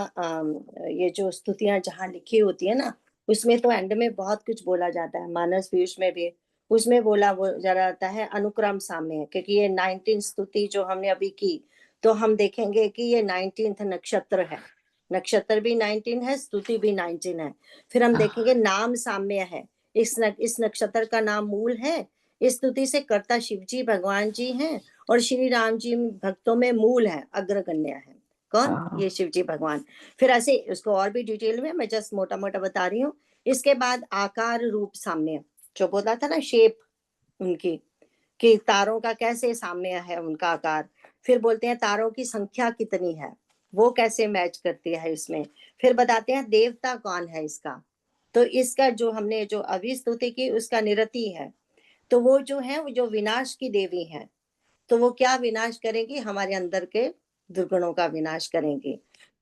ये जो स्तुतियां जहाँ लिखी होती है ना, उसमें तो एंड में बहुत कुछ बोला जाता है, मानस पीयूष में भी उसमें बोला वो जा जाता है अनुक्रम साम्य, क्योंकि ये 19 स्तुति जो हमने अभी की, तो हम देखेंगे कि ये 19th नक्षत्र है, नक्षत्र भी 19 है, स्तुति भी 19 है। फिर हम देखेंगे नाम साम्य है, इस नक्षत्र का नाम मूल है, इस स्तुति से कर्ता शिव जी भगवान जी हैं, और श्री राम जी भक्तों में मूल है, अग्रगण्य है। कौन? ये शिव जी भगवान। फिर ऐसे उसको और भी डिटेल में मैं जस्ट मोटा मोटा बता रही हूँ। इसके बाद आकार रूप साम्य, जो बोला था ना शेप उनकी, कि तारों का कैसे साम्य है उनका आकार। फिर बोलते हैं तारों की संख्या कितनी है, वो कैसे मैच करती है इसमें। फिर बताते हैं देवता कौन है इसका, तो इसका जो हमने जो अभी स्तुति की उसका निरति है, तो वो जो है वो जो विनाश की देवी है, तो वो क्या विनाश करेंगी? हमारे अंदर के दुर्गुणों का विनाश करेंगी।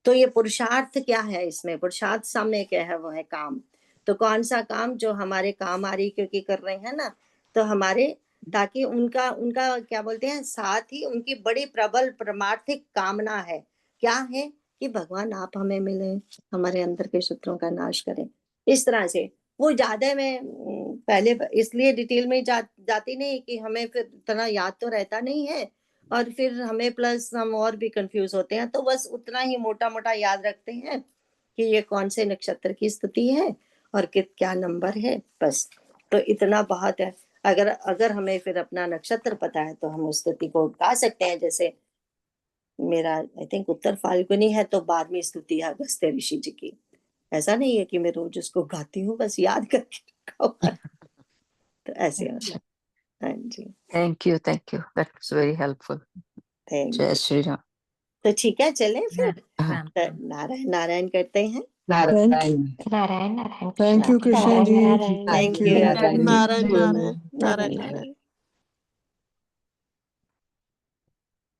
तो ये पुरुषार्थ क्या है इसमें? पुरुषार्थ सामने क्या है? वो है काम। तो कौन सा काम? जो हमारे काम आ रही क्योंकि कर रहे हैं ना, तो हमारे ताकि उनका उनका क्या बोलते हैं, साथ ही उनकी बड़ी प्रबल परमार्थिक कामना है। क्या है? कि भगवान आप हमें मिले, हमारे अंदर के शत्रुओं का नाश करें। इस तरह से वो ज्यादा मैं पहले इसलिए डिटेल में जाती नहीं कि हमें फिर इतना याद तो रहता नहीं है, और फिर हमें प्लस हम और भी कंफ्यूज होते हैं, तो बस उतना ही मोटा मोटा याद रखते हैं कि ये कौन से नक्षत्र की स्तुति है और क्या नंबर है, बस। तो इतना बहुत है। अगर हमें फिर अपना नक्षत्र पता है तो हम उस स्तुति को गा सकते हैं। जैसे मेरा आई थिंक उत्तर फाल्गुनी है, तो 12वीं स्तुति है अगस्त्य ऋषि जी की। ऐसा नहीं है कि मैं रोज उसको गाती हूँ, बस याद करके रखा हुआ है। तो ऐसे मतलब। हाँ जी, thank you that's very helpful. Thank जय यू। श्री राम। तो ठीक है, चलें फिर। राम तो राम। नारायण नारायण करते हैं। Narayan Narayan Narayan thank you Krishna ji, Narayan thank thank you you Narayan Narayan Narayan Narayan.